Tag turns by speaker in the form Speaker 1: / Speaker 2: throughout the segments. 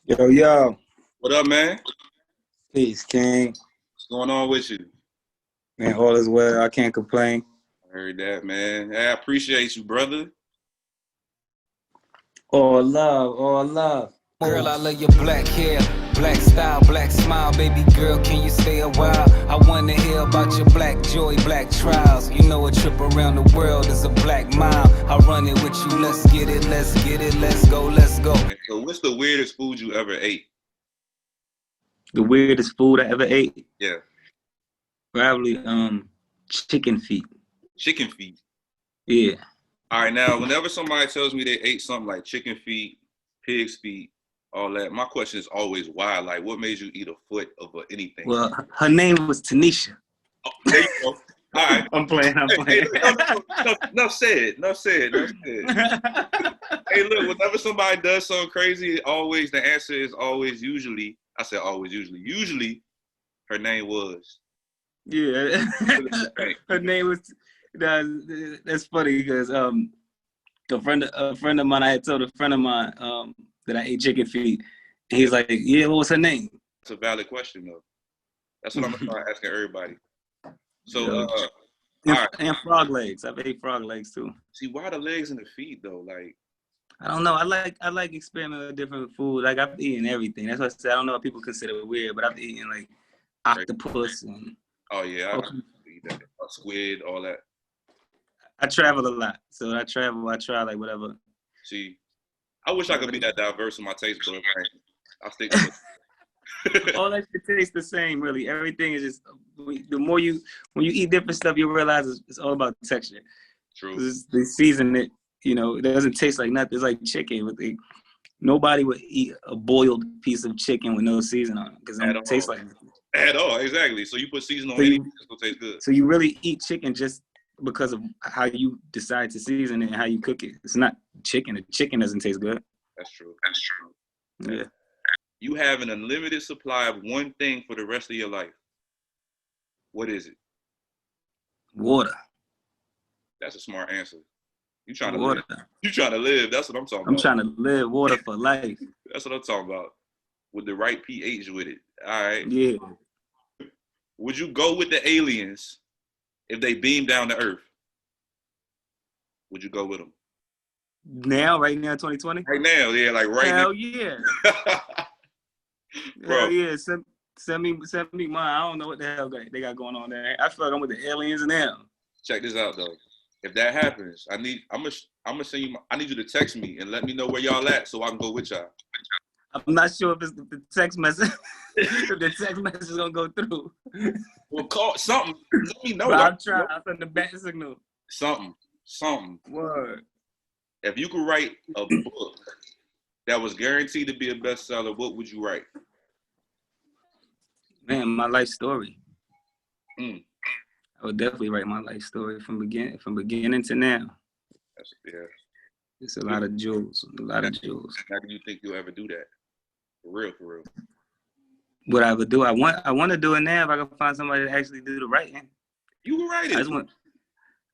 Speaker 1: Yo, yo.
Speaker 2: What up, man?
Speaker 1: Peace, King.
Speaker 2: What's going on with you?
Speaker 1: Man, all is well. I can't complain.
Speaker 2: I heard that, man. Hey, I appreciate you, brother.
Speaker 1: All love, all love.
Speaker 3: Girl, I love your black hair, black style, black smile. Baby girl, can you stay a while? I wanna hear about your black joy, black trials. You know a trip around the world is a black mile. I'll run it with you, let's get it, let's get it, let's go, let's go.
Speaker 2: So what's the weirdest food you ever ate?
Speaker 1: The weirdest food I ever ate?
Speaker 2: Yeah.
Speaker 1: Probably chicken feet.
Speaker 2: Chicken feet.
Speaker 1: Yeah.
Speaker 2: All right, now, whenever somebody tells me they ate something like chicken feet, pig's feet, all that, my question is always why? Like, what made you eat a foot of anything?
Speaker 1: Well, her name was Tanisha.
Speaker 2: Oh, there you go. All right.
Speaker 1: I'm playing.
Speaker 2: Hey, enough said. Hey, look, whenever somebody does something crazy, always the answer is always usually, I said always usually her name was.
Speaker 1: Yeah. Her name was, that's funny because a friend of mine, I had told a friend of mine that I ate chicken feet. And he's like, yeah, what was her name?
Speaker 2: That's a valid question, though. That's what I'm going to start asking everybody. So,
Speaker 1: and frog legs. I've ate frog legs too.
Speaker 2: See, why the legs and the feet though? Like,
Speaker 1: I don't know. I like experimenting with different food. Like I've eaten everything. That's what I said. I don't know if people consider it weird, but I've eaten like octopus and
Speaker 2: oh yeah, I eat that. Squid, all that.
Speaker 1: I travel a lot, so I travel. I try like whatever.
Speaker 2: See, I wish I could be that diverse in my taste buds. Right? I'll stick to it.
Speaker 1: All that shit tastes the same, really. Everything is just the more when you eat different stuff, you realize it's all about texture.
Speaker 2: True.
Speaker 1: They season it, it doesn't taste like nothing. It's like chicken. Nobody would eat a boiled piece of chicken with no seasoning on it because it don't taste like nothing.
Speaker 2: At all, exactly. So you put seasoning on anything, it's gonna taste good.
Speaker 1: So you really eat chicken just because of how you decide to season it and how you cook it. It's not chicken. The chicken doesn't taste good.
Speaker 2: That's true.
Speaker 1: Yeah.
Speaker 2: You have an unlimited supply of one thing for the rest of your life. What is it?
Speaker 1: Water.
Speaker 2: That's a smart answer. You trying to
Speaker 1: water.
Speaker 2: Live. You trying to live. That's what I'm talking about.
Speaker 1: I'm trying to live water for life.
Speaker 2: That's what I'm talking about. With the right pH with it. All right.
Speaker 1: Yeah.
Speaker 2: Would you go with the aliens if they beam down to Earth? Would you go with them?
Speaker 1: Right now, 2020?
Speaker 2: Right now, yeah, like right
Speaker 1: Hell
Speaker 2: now.
Speaker 1: Yeah.
Speaker 2: Bro.
Speaker 1: Hell yeah. Send me mine. I don't know what the hell they got going on there. I feel like I'm with the aliens and them.
Speaker 2: Check this out though. If that happens, I'm gonna send you. I need you to text me and let me know where y'all at so I can go with y'all.
Speaker 1: I'm not sure if it's the text message. If the text message is gonna go through.
Speaker 2: Well, call something. Let me know.
Speaker 1: But I'll try. I'll send the bat signal.
Speaker 2: Something.
Speaker 1: Word.
Speaker 2: If you could write a book that was guaranteed to be a bestseller, what would you write?
Speaker 1: Man, my life story.
Speaker 2: I
Speaker 1: would definitely write my life story from beginning to now.
Speaker 2: Yeah.
Speaker 1: It's a lot of jewels.
Speaker 2: How do you think you'll ever do that? For real.
Speaker 1: What I would do, I want to do it now if I can find somebody to actually do the writing.
Speaker 2: You can write it.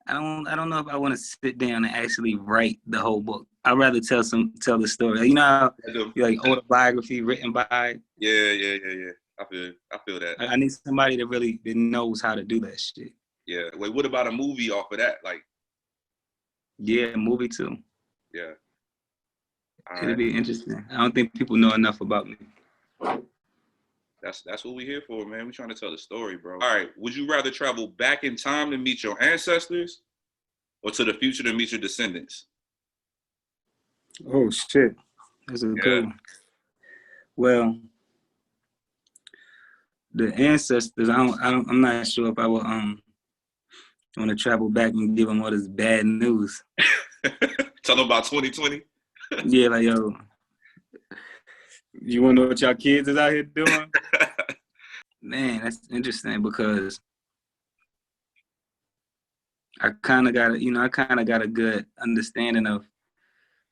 Speaker 1: I don't know if I want to sit down and actually write the whole book. I'd rather tell the story. You know how like autobiography written by.
Speaker 2: Yeah. I feel that.
Speaker 1: I need somebody that knows how to do that shit.
Speaker 2: Yeah. Wait, what about a movie off of that? Like.
Speaker 1: Yeah, a movie too.
Speaker 2: Yeah.
Speaker 1: It'd be interesting. I don't think people know enough about me.
Speaker 2: That's what we're here for, man. We're trying to tell the story, bro. All right. Would you rather travel back in time to meet your ancestors or to the future to meet your descendants?
Speaker 1: Oh, shit. That's a good one. Well, the ancestors, I'm not sure if I would want to travel back and give them all this bad news.
Speaker 2: Tell them about 2020?
Speaker 1: Yeah, like, yo, you want to know what y'all kids is out here doing? Man, that's interesting because I kind of got a good understanding of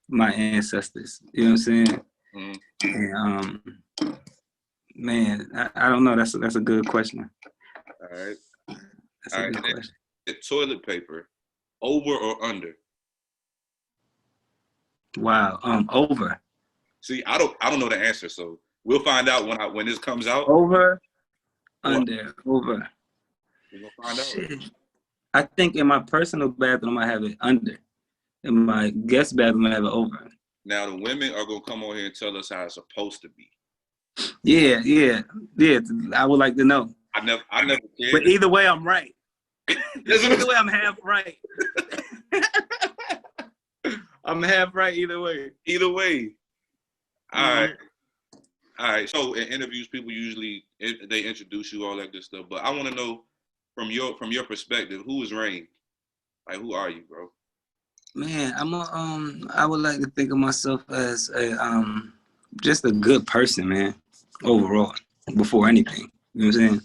Speaker 1: my ancestors. You know what I'm saying? Mm-hmm. And, man, I don't know. That's a good question.
Speaker 2: All right.
Speaker 1: That's a good question.
Speaker 2: Toilet paper, over or under?
Speaker 1: Wow. Over.
Speaker 2: See, I don't know the answer, so we'll find out when this comes out.
Speaker 1: Over, under, over.
Speaker 2: We're gonna find out.
Speaker 1: Shit. I think in my personal bathroom I have it under. In my guest bathroom I have it over.
Speaker 2: Now the women are gonna come on here and tell us how it's supposed to be.
Speaker 1: Yeah. I would like to know.
Speaker 2: I never cared.
Speaker 1: But either way, I'm right. Either way, I'm half right. I'm half right either way.
Speaker 2: Either way. All right. So in interviews, people usually they introduce you, all that good stuff. But I want to know from your perspective, who is Rain? Like, who are you, bro?
Speaker 1: Man, I would like to think of myself as just a good person, man. Overall, before anything, you know what I'm saying?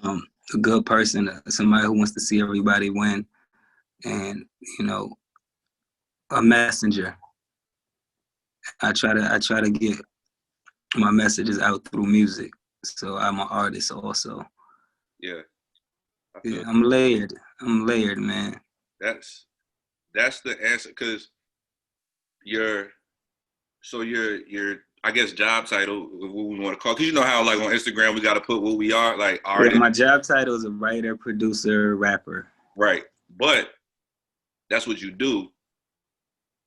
Speaker 2: Yeah.
Speaker 1: A good person, somebody who wants to see everybody win, and a messenger. I try to get my messages out through music. So I'm an artist also.
Speaker 2: Yeah.
Speaker 1: I'm layered, man.
Speaker 2: That's the answer, because your I guess job title, what we want to call, because you know how like on Instagram we got to put what we are, like artist.
Speaker 1: Yeah, my job title is a writer, producer, rapper.
Speaker 2: Right, but that's what you do,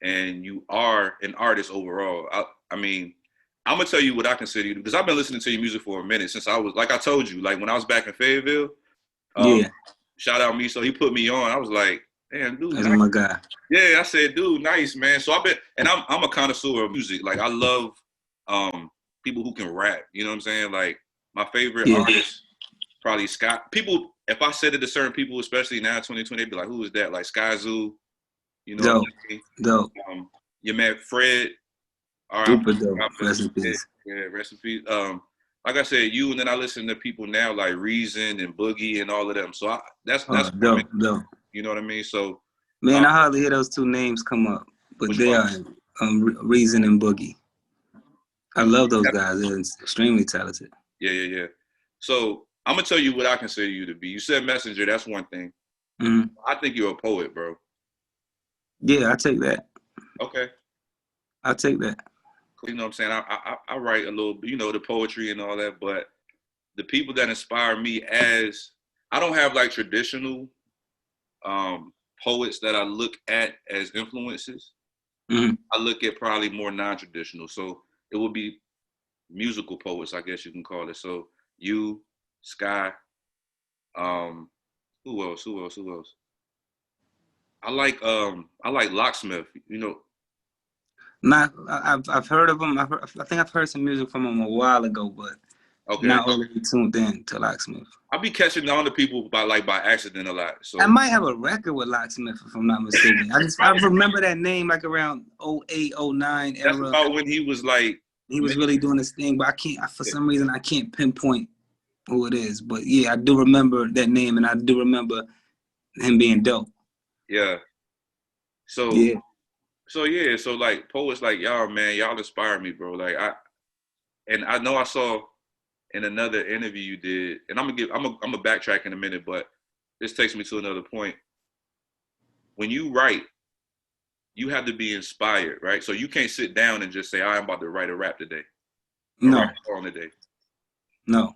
Speaker 2: and you are an artist overall. I mean, I'm gonna tell you what I consider you, because I've been listening to your music for a minute, since I was, like I told you, like when I was back in Fayetteville. Shout out me, so he put me on. I was like, damn, dude.
Speaker 1: That's my guy.
Speaker 2: Yeah, I said, dude, nice, man. So I'm a connoisseur of music. Like, I love people who can rap. You know what I'm saying? Like, my favorite artist, probably Scott. People, if I said it to certain people, especially now 2020, they'd be like, who is that? Like Sky Zoo. You know what I mean?
Speaker 1: Dope.
Speaker 2: Your man Fred.
Speaker 1: Super dope. Rest in peace.
Speaker 2: Yeah, rest in peace. Like I said, you, and then I listen to people now like Reason and Boogie and all of them. So that's
Speaker 1: dope.
Speaker 2: You know what I mean? So
Speaker 1: man, I hardly hear those two names come up, but they are Reason and Boogie. I love those guys. They're extremely talented.
Speaker 2: Yeah. So I'm gonna tell you what I consider you to be. You said messenger. That's one thing.
Speaker 1: Mm-hmm.
Speaker 2: I think you're a poet, bro.
Speaker 1: Yeah, I take that.
Speaker 2: Okay.
Speaker 1: I'll take that.
Speaker 2: You know what I'm saying? I write a little, the poetry and all that, but the people that inspire me, I don't have like traditional poets that I look at as influences.
Speaker 1: Mm-hmm.
Speaker 2: I look at probably more non-traditional. So it would be musical poets, I guess you can call it. So you, Sky, who else? I like Locksmith,
Speaker 1: I've heard of him. I think I've heard some music from him a while ago, but not already tuned in to Locksmith.
Speaker 2: I'll be catching on to people by accident a lot. So
Speaker 1: I might have a record with Locksmith if I'm not mistaken. I remember that name like around 08, 09 era.
Speaker 2: That's about when he was like
Speaker 1: really doing this thing, but for some reason I can't pinpoint who it is. But yeah, I do remember that name, and I do remember him being dope.
Speaker 2: Yeah. So like poets like y'all, man, y'all inspire me, bro. Like I know I saw in another interview you did, and I'm gonna backtrack in a minute, but this takes me to another point. When you write, you have to be inspired, right? So you can't sit down and just say, I'm about to write a rap today.
Speaker 1: No.
Speaker 2: Write a song today.
Speaker 1: No.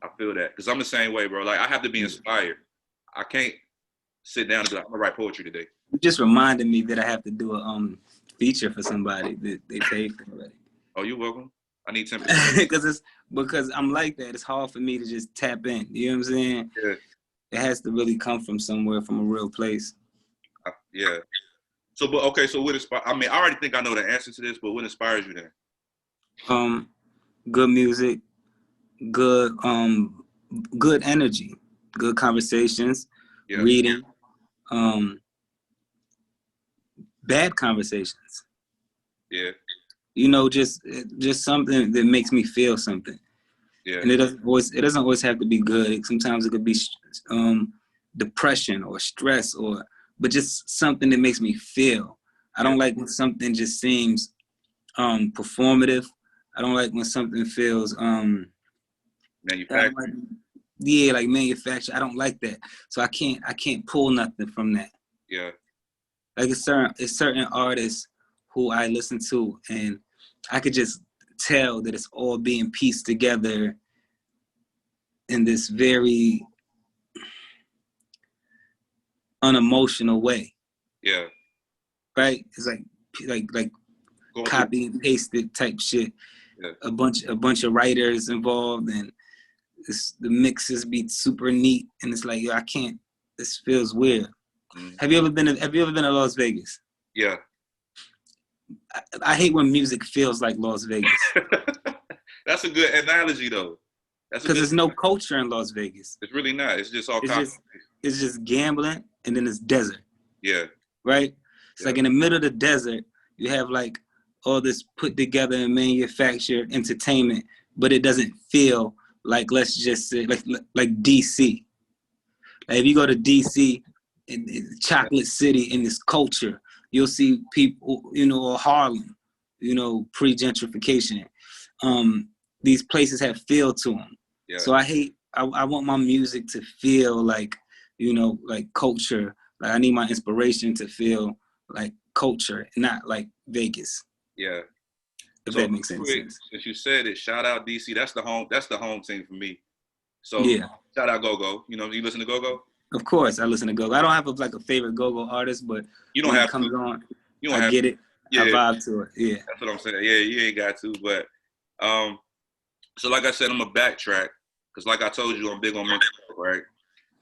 Speaker 2: I feel that, because I'm the same way, bro. Like, I have to be inspired. I can't sit down and be like, I'm gonna write poetry today.
Speaker 1: You just reminded me that I have to do a feature for somebody that they paid for already.
Speaker 2: Oh, you're welcome. I need 10%.
Speaker 1: because I'm like that. It's hard for me to just tap in. You know what I'm saying?
Speaker 2: Yeah.
Speaker 1: It has to really come from somewhere, from a real place.
Speaker 2: Yeah. So, but okay. So, what inspires? I mean, I already think I know the answer to this, but what inspires you then?
Speaker 1: Good music, good energy, good conversations, reading, bad conversations.
Speaker 2: Yeah.
Speaker 1: Just something that makes me feel something.
Speaker 2: Yeah.
Speaker 1: And it doesn't always have to be good. Sometimes it could be depression or stress, but just something that makes me feel. I don't like when something just seems performative. I don't like when something feels
Speaker 2: manufactured.
Speaker 1: Like manufactured. I don't like that. So I can't pull nothing from that.
Speaker 2: Yeah.
Speaker 1: Like it's certain artists who I listen to, and I could just tell that it's all being pieced together in this very unemotional way.
Speaker 2: Yeah.
Speaker 1: Right? It's like copy and pasted type shit. Yeah. A bunch of writers involved, and the mixes be super neat, and it's like, yo, I can't. This feels weird. Mm. Have you ever been to Las Vegas?
Speaker 2: Yeah.
Speaker 1: I hate when music feels like Las Vegas.
Speaker 2: That's a good analogy, though.
Speaker 1: Because there's no culture in Las Vegas.
Speaker 2: It's really not. It's just all
Speaker 1: it's just gambling, and then it's desert.
Speaker 2: Yeah.
Speaker 1: Right? It's like in the middle of the desert, you have like all this put together and manufactured entertainment, but it doesn't feel like, let's just say, like DC. Like if you go to DC, in Chocolate City, in this culture, you'll see people, or Harlem, pre-gentrification. These places have feel to them. Yeah. So I want my music to feel like, like culture. Like I need my inspiration to feel like culture, not like Vegas.
Speaker 2: Yeah.
Speaker 1: If that makes sense.
Speaker 2: Since you said it, shout out DC. That's the home team for me. So yeah. Shout out Go-Go. You listen to Go-Go?
Speaker 1: Of course, I listen to Go-Go. I don't have a favorite Go-Go artist, but
Speaker 2: you don't have
Speaker 1: it comes on,
Speaker 2: you don't
Speaker 1: I
Speaker 2: have
Speaker 1: get it.
Speaker 2: Yeah.
Speaker 1: I vibe to it. Yeah.
Speaker 2: That's what I'm saying. Yeah, you ain't got to. But so like I said, I'm gonna backtrack because like I told you, I'm big on mental health, right?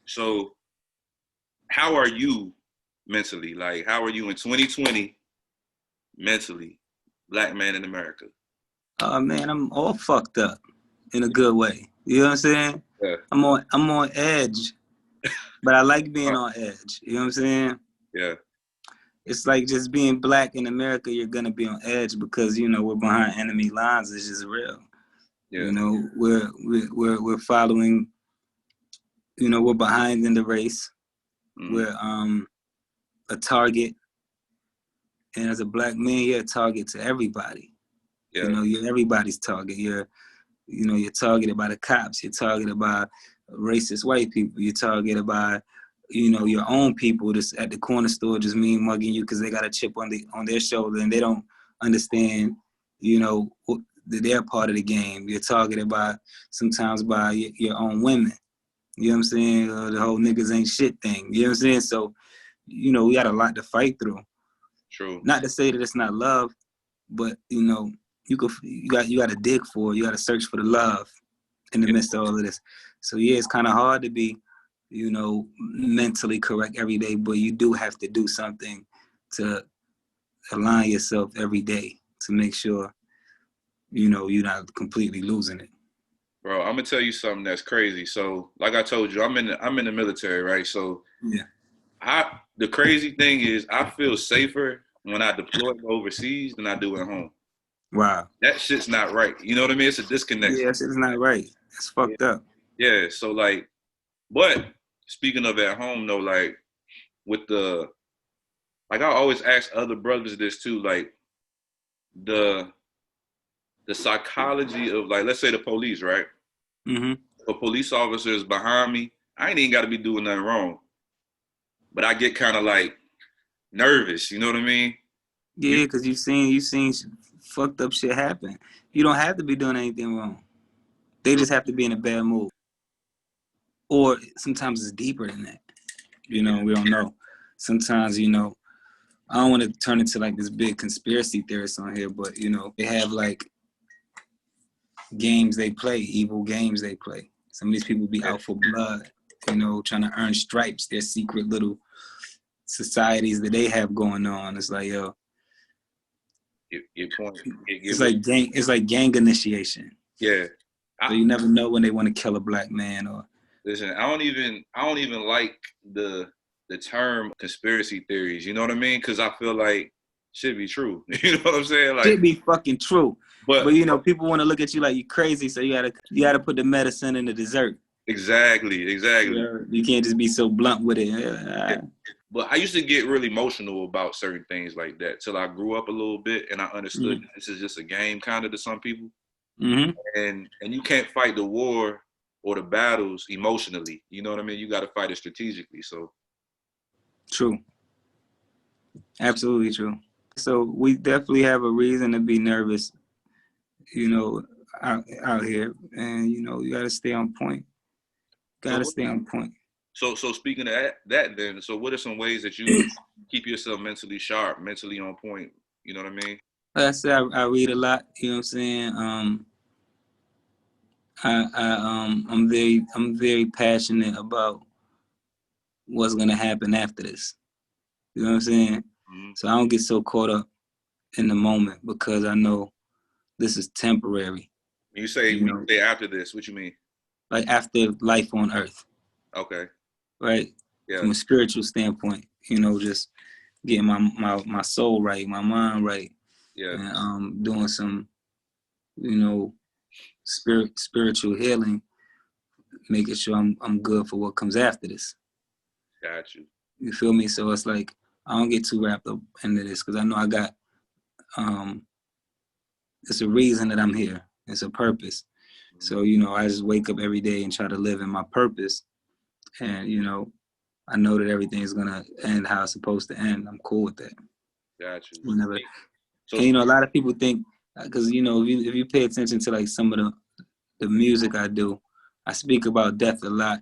Speaker 2: So how are you mentally? Like, how are you in 2020 mentally, Black man in America?
Speaker 1: Oh man, I'm all fucked up in a good way. You know what I'm saying?
Speaker 2: Yeah.
Speaker 1: I'm on edge, but I like being on edge. You know what I'm saying?
Speaker 2: Yeah.
Speaker 1: It's like just being Black in America, you're gonna be on edge because we're behind enemy lines. It's just real. Yeah. We're following. We're behind in the race. Mm-hmm. We're a target, and as a Black man, you're a target to everybody. Yeah. You're everybody's target. You're targeted by the cops. You're targeted by racist white people. You're targeted by, your own people that's at the corner store just mean mugging you because they got a chip on their shoulder and they don't understand, they're part of the game. You're targeted sometimes by your own women. You know what I'm saying? The whole niggas ain't shit thing. You know what I'm saying? So, we got a lot to fight through.
Speaker 2: True.
Speaker 1: Not to say that it's not love, but you got to dig for it. You got to search for the love in the midst of all of this. So yeah, it's kind of hard to be, mentally correct every day, but you do have to do something to align yourself every day to make sure, you're not completely losing it.
Speaker 2: Bro, I'm gonna tell you something that's crazy. So, like I told you, I'm in the military, right? So yeah, the crazy thing is I feel safer when I deploy overseas than I do at home.
Speaker 1: Wow.
Speaker 2: That shit's not right. You know what I mean? It's a disconnect.
Speaker 1: Yeah, that shit's not right. It's fucked up.
Speaker 2: Yeah, so like, but speaking of at home though, like with I always ask other brothers this too, like the psychology of like, let's say the police, right? Mm-hmm. A police officer is behind me. I ain't even got to be doing nothing wrong, but I get kind of like nervous. You know what I mean?
Speaker 1: Yeah, because you've seen fucked up shit happen. You don't have to be doing anything wrong. They just have to be in a bad mood. Or sometimes it's deeper than that. We don't know. Sometimes, I don't want to turn into like this big conspiracy theorist on here, but, they have like games they play, evil games they play. Some of these people be out for blood, trying to earn stripes, their secret little societies that they have going on. It's like, yo, it's like gang initiation.
Speaker 2: Yeah.
Speaker 1: So you never know when they want to kill a Black man or.
Speaker 2: Listen, I don't even like the term conspiracy theories. You know what I mean? Because I feel like should be true. You know what I'm saying? Like
Speaker 1: should be fucking true. But people want to look at you like you crazy, so you gotta put the medicine in the dessert.
Speaker 2: Exactly.
Speaker 1: You can't just be so blunt with it. Yeah.
Speaker 2: But I used to get really emotional about certain things like that till I grew up a little bit and I understood that this is just a game kind of to some people. Mm-hmm. And you can't fight the war or the battles emotionally. You know what I mean? You got to fight it strategically. So
Speaker 1: true. Absolutely true. So we definitely have a reason to be nervous, you know, out here, and you know, you got to stay on point. Got to stay on point.
Speaker 2: So speaking of that, then, so what are some ways that you keep yourself mentally sharp, mentally on point? You know what I mean?
Speaker 1: Like I said, I read a lot. You know what I'm saying? I'm very passionate about what's gonna happen after this. You know what I'm saying?
Speaker 2: Mm-hmm.
Speaker 1: So I don't get so caught up in the moment because I know this is temporary.
Speaker 2: When you say after this, what you mean?
Speaker 1: Like after life on Earth.
Speaker 2: Okay.
Speaker 1: Right?
Speaker 2: Yeah.
Speaker 1: From a spiritual standpoint, you know, just getting my soul right, my mind right.
Speaker 2: Yeah.
Speaker 1: And doing some, you know, spiritual healing, making sure I'm good for what comes after this.
Speaker 2: Got you.
Speaker 1: You feel me? So it's like I don't get too wrapped up into this because I know I got it's a reason that I'm here. It's a purpose. Mm-hmm. So, you know, I just wake up every day and try to live in my purpose. And, you know, I know that everything is gonna end how it's supposed to end. I'm cool with that.
Speaker 2: Got you.
Speaker 1: Whenever, so, and you know, a lot of people think, because you know, if you pay attention to like some of the music I do, I speak about death a lot,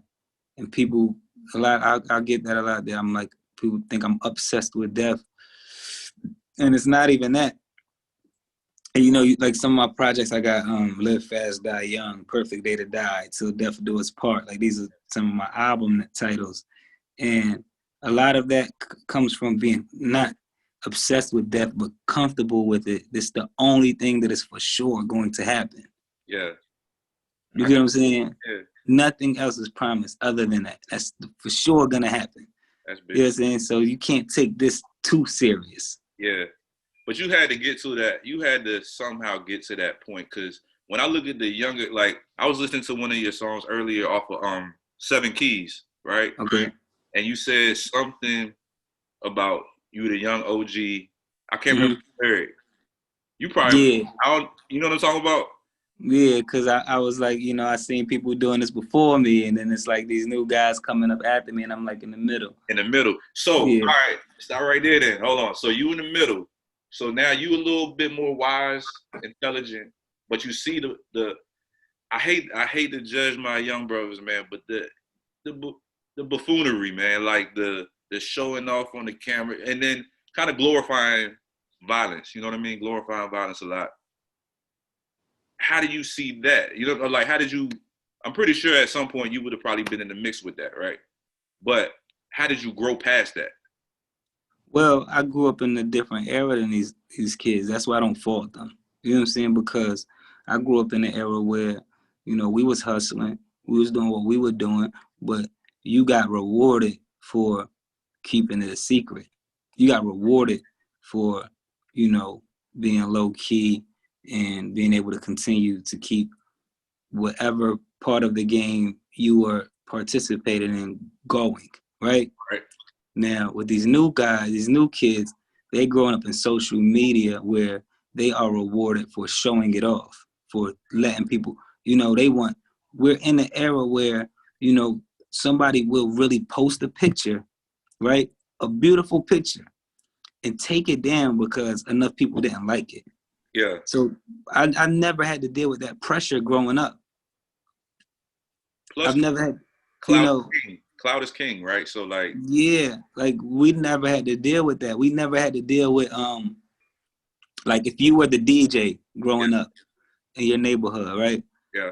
Speaker 1: and people a lot. I get that a lot. There, I'm like, people think I'm obsessed with death, and it's not even that. And you know, like some of my projects, I got Live Fast, Die Young, Perfect Day to Die, Till Death Do Us Part. Like these are some of my album titles. And a lot of that comes from being not obsessed with death, but comfortable with it. This is the only thing that is for sure going to happen.
Speaker 2: Yeah.
Speaker 1: You get what I'm saying?
Speaker 2: Yeah.
Speaker 1: Nothing else is promised other than that. That's for sure going to happen.
Speaker 2: That's big.
Speaker 1: You know what I'm saying? So you can't take this too serious.
Speaker 2: Yeah. But you had to get to that. You had to somehow get to that point. Because when I look at the younger, like I was listening to one of your songs earlier off of 7 Keys, right?
Speaker 1: Okay.
Speaker 2: And you said something about you, the young OG. I can't remember the lyric. You probably, you know what I'm talking about?
Speaker 1: Yeah, because I was like, you know, I seen people doing this before me, and then it's like these new guys coming up after me, and I'm like in the middle.
Speaker 2: In the middle. So, all right, stop right there then. Hold on. So you in the middle. So now you a little bit more wise, intelligent, but you see the I hate to judge my young brothers, man, but the buffoonery, man, like the showing off on the camera and then kind of glorifying violence. You know what I mean? Glorifying violence a lot. How do you see that? You know, like how did you? I'm pretty sure at some point you would have probably been in the mix with that, right? But how did you grow past that?
Speaker 1: Well, I grew up in a different era than these kids. That's why I don't fault them. You know what I'm saying? Because I grew up in an era where, you know, we was hustling, we was doing what we were doing, but you got rewarded for keeping it a secret. You got rewarded for, you know, being low key and being able to continue to keep whatever part of the game you were participating in going, right?
Speaker 2: Right.
Speaker 1: Now, with these new guys, these new kids, they growing up in social media where they are rewarded for showing it off, for letting people, you know, we're in an era where, you know, somebody will really post a picture, right? A beautiful picture and take it down because enough people didn't like it.
Speaker 2: Yeah.
Speaker 1: So I never had to deal with that pressure growing up.
Speaker 2: Plus,
Speaker 1: I've never had,
Speaker 2: cloud,
Speaker 1: you know,
Speaker 2: cloud is king, right? So like,
Speaker 1: yeah, like we never had to deal with that. We never had to deal with like if you were the DJ growing up in your neighborhood, right?
Speaker 2: Yeah.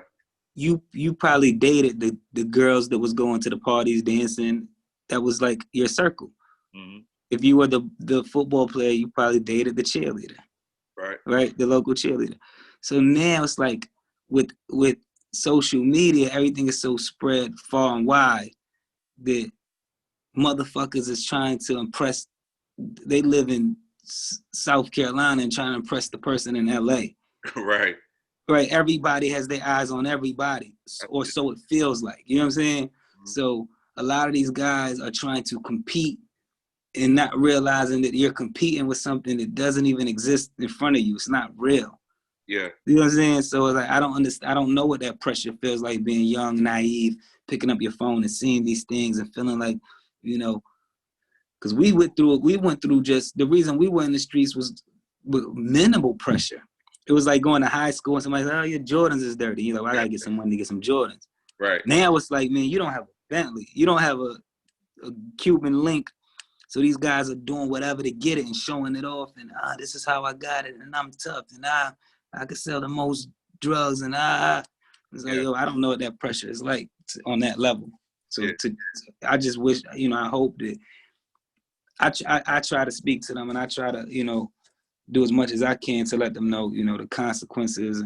Speaker 1: You probably dated the girls that was going to the parties, dancing. That was like your circle. Mm-hmm. If you were the football player, you probably dated the cheerleader. Right? The local cheerleader. So now it's like with social media, everything is so spread far and wide that motherfuckers is trying to impress. They live in South Carolina and trying to impress the person in LA.
Speaker 2: Right.
Speaker 1: Right. Everybody has their eyes on everybody, or so it feels like. You know what I'm saying? Mm-hmm. So a lot of these guys are trying to compete and not realizing that you're competing with something that doesn't even exist in front of you. It's not real.
Speaker 2: Yeah.
Speaker 1: You know what I'm saying? So like I don't understand. I don't know what that pressure feels like, being young, naive, picking up your phone and seeing these things and feeling like, you know, Because we went through just, the reason we were in the streets was with minimal pressure. It was like going to high school and somebody said, oh, your Jordans is dirty. You know, I got to get some money to get some Jordans.
Speaker 2: Right.
Speaker 1: Now it's like, man, you don't have a Bentley. You don't have a Cuban link. So these guys are doing whatever to get it and showing it off. And this is how I got it. And I'm tough. And I can sell the most drugs. And it's like, yo, I don't know what that pressure is like on that level. So I just wish, you know, I hope that I try to speak to them and I try to, you know, do as much as I can to let them know, you know, the consequences.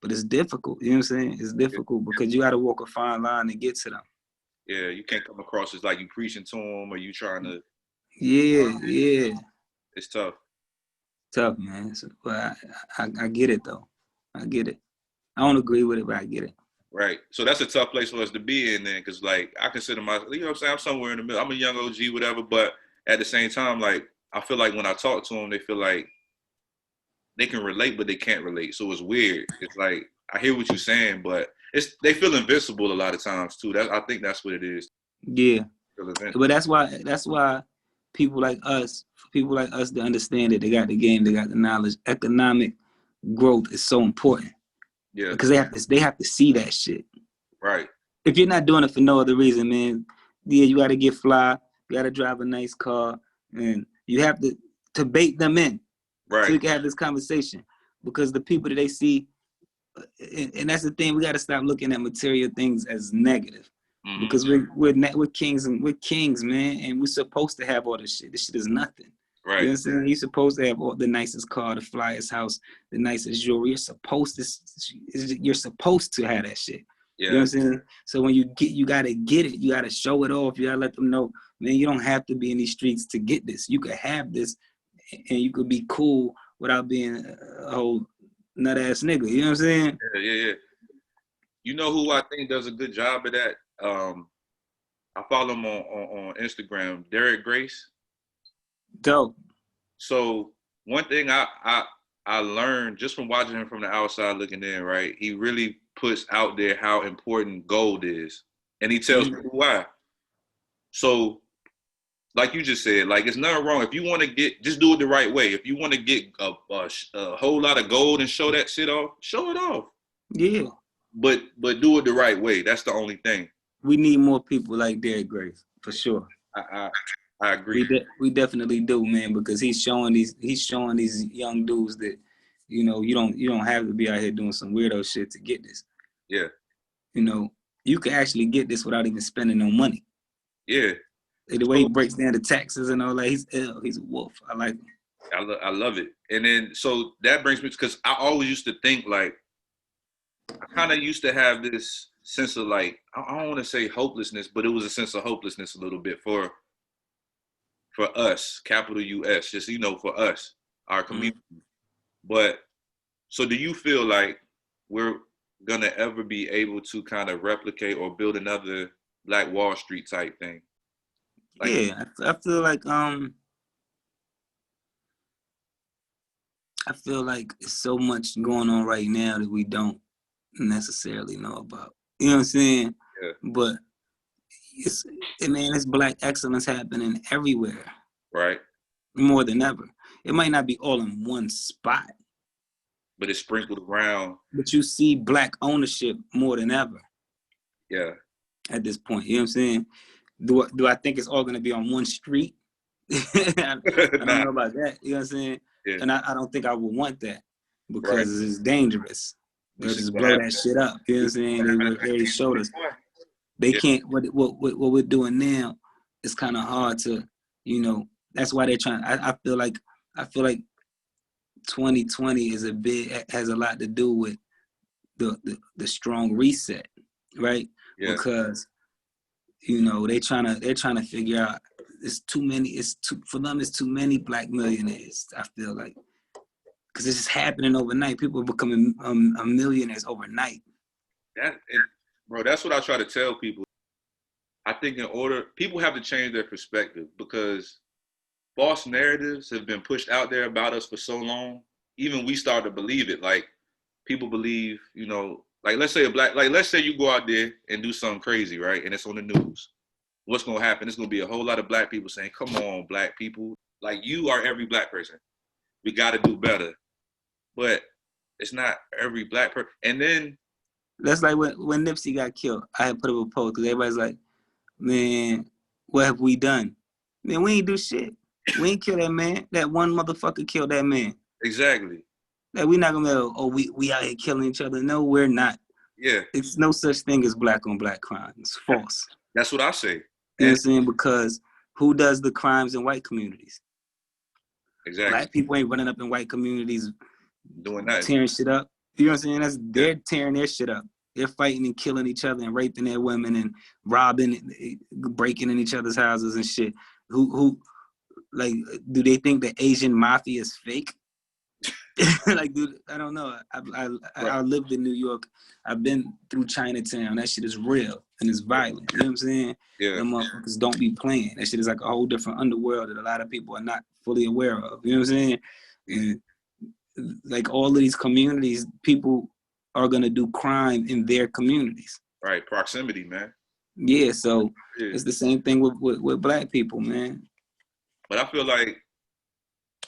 Speaker 1: But it's difficult. You know what I'm saying? It's difficult because you got to walk a fine line to get to them.
Speaker 2: Yeah, you can't come across as like you preaching to them or you trying to.
Speaker 1: Yeah.
Speaker 2: It's tough.
Speaker 1: Tough, man. So, but I get it, though. I get it. I don't agree with it, but I get it.
Speaker 2: Right. So that's a tough place for us to be in then, because, like, I consider myself, you know what I'm saying? I'm somewhere in the middle. I'm a young OG, whatever, but at the same time, like, I feel like when I talk to them, they feel like they can relate, but they can't relate. So it's weird. It's like, I hear what you're saying, but they feel invincible a lot of times, too. I think that's what it is.
Speaker 1: Yeah. But that's why people like us to understand it, they got the game, they got the knowledge. Economic growth is so important.
Speaker 2: Yeah.
Speaker 1: Because they have to see that shit.
Speaker 2: Right.
Speaker 1: If you're not doing it for no other reason, man, yeah, you got to get fly, you got to drive a nice car, and you have to bait them in.
Speaker 2: Right.
Speaker 1: So we can have this conversation. Because the people that they see, and that's the thing, we got to stop looking at material things as negative. Mm-hmm. Because we're kings, man, and we're supposed to have all this shit. This shit is nothing.
Speaker 2: Right.
Speaker 1: You know what I'm saying? You're supposed to have all the nicest car, the flyest house, the nicest jewelry. You're supposed to have that shit. Yeah. You know what I'm saying? So when you gotta get it, you gotta show it off. You gotta let them know, man, you don't have to be in these streets to get this. You could have this and you could be cool without being a whole nut ass nigga. You know what I'm saying?
Speaker 2: Yeah. You know who I think does a good job of that? I follow him on Instagram, Derek Grace.
Speaker 1: Dope.
Speaker 2: So one thing I learned just from watching him from the outside looking in, right? He really puts out there how important gold is. And he tells people why. So like you just said, like, it's nothing wrong. If you want to just do it the right way. If you want to get a whole lot of gold and show that shit off, show it off.
Speaker 1: Yeah.
Speaker 2: But do it the right way. That's the only thing.
Speaker 1: We need more people like Derek Grace, for sure.
Speaker 2: I agree.
Speaker 1: We definitely do, man, because he's showing these young dudes that, you know, you don't have to be out here doing some weirdo shit to get this.
Speaker 2: Yeah.
Speaker 1: You know, you can actually get this without even spending no money.
Speaker 2: Yeah.
Speaker 1: The way he breaks down the taxes and all that, he's a wolf. I like him.
Speaker 2: I love it. And then, so that brings me, because I always used to think, like, I kind of used to have this sense of, like, I don't want to say hopelessness, but it was a sense of hopelessness a little bit for us, capital US, just, you know, for us, our community. Mm-hmm. But so do you feel like we're going to ever be able to kind of replicate or build another Black Wall Street type thing? Like,
Speaker 1: yeah, I feel like it's so much going on right now that we don't necessarily know about. You know what I'm saying?
Speaker 2: Yeah.
Speaker 1: But it's Black excellence happening everywhere.
Speaker 2: Right.
Speaker 1: More than ever. It might not be all in one spot.
Speaker 2: But it's sprinkled around.
Speaker 1: But you see Black ownership more than ever.
Speaker 2: Yeah.
Speaker 1: At this point. You know what I'm saying? Do I think it's all going to be on one street? I don't know about that. You know what I'm saying?
Speaker 2: Yeah.
Speaker 1: And I don't think I would want that because it's dangerous. They'll just blow that shit up. You know what I'm saying? They already showed us. They can't. What we're doing now is kind of hard to, you know. That's why they're trying. I feel like 2020 has a lot to do with the strong reset, right?
Speaker 2: Yeah.
Speaker 1: Because, you know, they're trying to figure out for them it's too many Black millionaires. I feel like, because it's just happening overnight. People are becoming millionaires overnight.
Speaker 2: Bro, that's what I try to tell people. I think people have to change their perspective, because false narratives have been pushed out there about us for so long. Even we start to believe it. Like, people believe, you know, like, let's say you go out there and do something crazy, right? And it's on the news. what's gonna happen? It's gonna be a whole lot of black people saying, "Come on, black people, like you are every black person. We got to do better." But it's not every black person. And then
Speaker 1: that's like when Nipsey got killed. I had put up a post because everybody's like, "Man, what have we done?" Man, we ain't do shit. We ain't kill that man. That one motherfucker killed that man.
Speaker 2: Exactly.
Speaker 1: Like we not gonna go, oh, we out here killing each other. No, we're not.
Speaker 2: Yeah.
Speaker 1: It's no such thing as black on black crime. It's false.
Speaker 2: That's what I say.
Speaker 1: You know what I'm saying? Because who does the crimes in white communities?
Speaker 2: Exactly.
Speaker 1: Black people ain't running up in white communities
Speaker 2: doing that,
Speaker 1: tearing shit up. You know what I'm saying? They're tearing their shit up. They're fighting and killing each other and raping their women and robbing, breaking in each other's houses and shit. Who like, do they think the Asian mafia is fake? Like, dude, I don't know. I lived in New York. I've been through Chinatown. That shit is real and it's violent. You know what I'm saying?
Speaker 2: Yeah.
Speaker 1: The motherfuckers don't be playing. That shit is like a whole different underworld that a lot of people are not fully aware of. You know what I'm saying? And like all of these communities, people are gonna do crime in their communities.
Speaker 2: Right, proximity, man.
Speaker 1: Yeah, so it's the same thing with black people, man.
Speaker 2: But I feel like,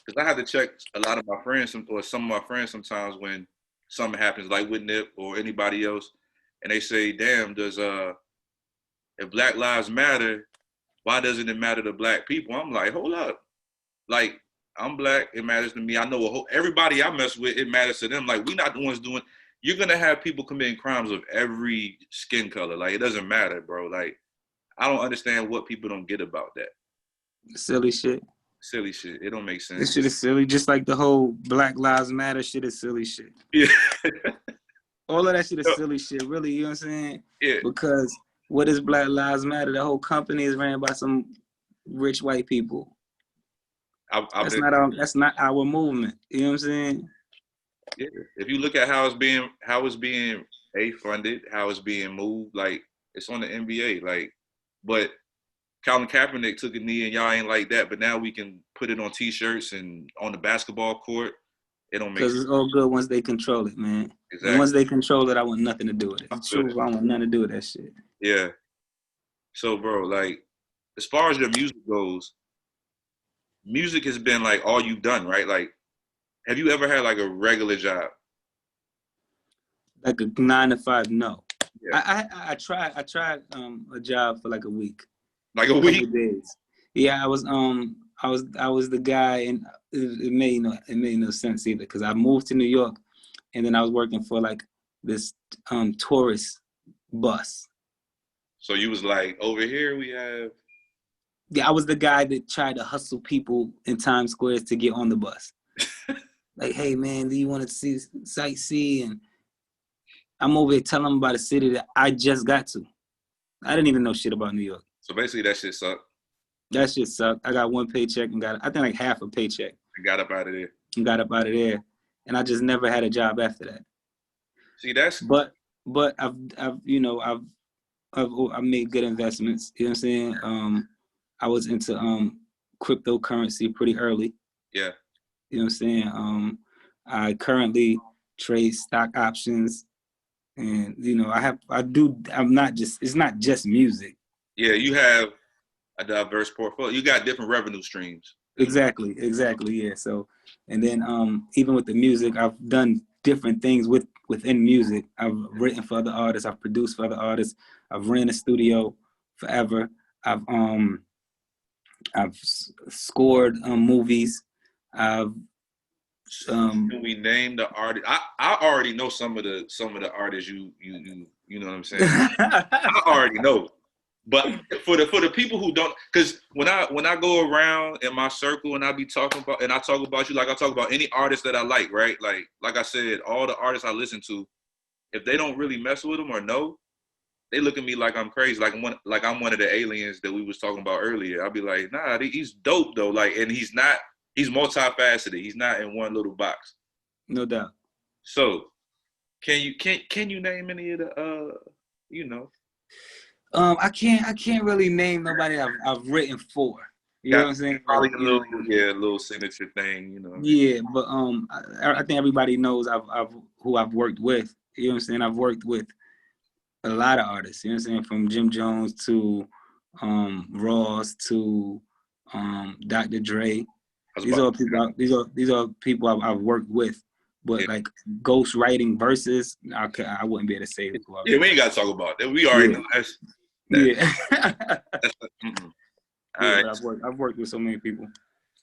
Speaker 2: because I have to check a lot of my friends, or some of my friends sometimes when something happens, like with Nip or anybody else, and they say, damn, if Black Lives Matter, why doesn't it matter to black people? I'm like, hold up. Like, I'm black, it matters to me. I know everybody I mess with, it matters to them. Like, we not the ones doing, you're going to have people committing crimes of every skin color. Like, it doesn't matter, bro. Like, I don't understand what people don't get about that.
Speaker 1: Silly shit.
Speaker 2: Silly shit. It don't make sense.
Speaker 1: This shit is silly. Just like the whole Black Lives Matter shit is silly shit.
Speaker 2: Yeah.
Speaker 1: All of that shit is silly shit, really. You know what I'm saying?
Speaker 2: Yeah.
Speaker 1: Because what is Black Lives Matter? The whole company is ran by some rich white people. That's not our movement. You know what I'm saying?
Speaker 2: Yeah. If you look at how it's being funded, how it's being moved, like it's on the NBA. Like, but Colin Kaepernick took a knee and y'all ain't like that, but now we can put it on T-shirts and on the basketball court. It don't make sense.
Speaker 1: Because it's all good once they control it, man.
Speaker 2: Exactly.
Speaker 1: And once they control it, I want nothing to do with it. It's true. I want nothing to do with that shit.
Speaker 2: Yeah. So, bro, like, as far as your music goes, music has been like all you've done, right? Like, have you ever had like a regular job?
Speaker 1: Like a 9 to 5? No.
Speaker 2: Yeah.
Speaker 1: I tried a job for like a week.
Speaker 2: Like a week?
Speaker 1: Days. Yeah, I was the guy, and it made no sense either, because I moved to New York, and then I was working for like this tourist bus.
Speaker 2: So you was like, over here we have.
Speaker 1: Yeah, I was the guy that tried to hustle people in Times Square to get on the bus. Like, hey man, do you want to see sightsee? And I'm over here telling them about a city that I just got to. I didn't even know shit about New York.
Speaker 2: So basically that shit sucked.
Speaker 1: That shit sucked. I got one paycheck and I think like half a paycheck.
Speaker 2: And got up out of there.
Speaker 1: And I just never had a job after that.
Speaker 2: See, that's.
Speaker 1: But I've made good investments. You know what I'm saying? I was into cryptocurrency pretty early.
Speaker 2: Yeah.
Speaker 1: You know what I'm saying? I currently trade stock options, and it's not just music.
Speaker 2: Yeah, you have a diverse portfolio. You got different revenue streams.
Speaker 1: Exactly, yeah. So, and then even with the music, I've done different things within music. I've written for other artists, I've produced for other artists, I've ran a studio forever. I've scored movies.
Speaker 2: Can we name the artist? I already know some of the artists you know what I'm saying. I already know, but for the people who don't, because when I go around in my circle and I talk about you, like I talk about any artist that I like, right? Like I said, all the artists I listen to, if they don't really mess with them or know, they look at me like I'm crazy, like I'm one of the aliens that we was talking about earlier. I'll be like, nah, he's dope though, like, and he's multifaceted. He's not in one little box.
Speaker 1: No doubt.
Speaker 2: So, can you name any of the
Speaker 1: I can't really name nobody I've written for. You know what I'm saying?
Speaker 2: Probably a little signature thing, you know.
Speaker 1: Yeah, but I think everybody knows who I've worked with. You know what I'm saying? I've worked with a lot of artists. You know what I'm saying? From Jim Jones to Ross to Dr. Dre. These are people I've worked with. But like ghost writing verses, I wouldn't be able to say.
Speaker 2: Yeah, we ain't got to talk about that. We already know that's. All right.
Speaker 1: I've worked with so many people.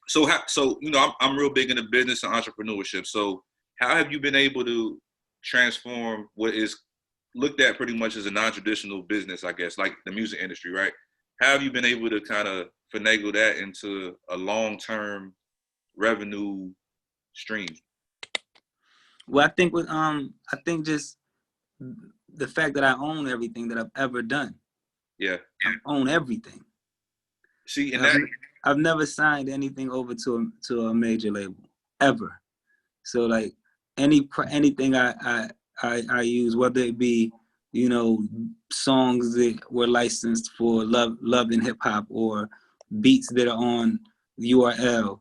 Speaker 2: So I'm real big into business and entrepreneurship. So how have you been able to transform what is looked at pretty much as a non-traditional business, I guess, like the music industry, right? How have you been able to kind of finagle that into a long-term revenue stream?
Speaker 1: Well, I think just the fact that I own everything that I've ever done.
Speaker 2: Yeah.
Speaker 1: I own everything.
Speaker 2: See, and
Speaker 1: I've never signed anything over to a major label ever. So like anything I use, whether it be songs that were licensed for love and hip hop or beats that are on URL,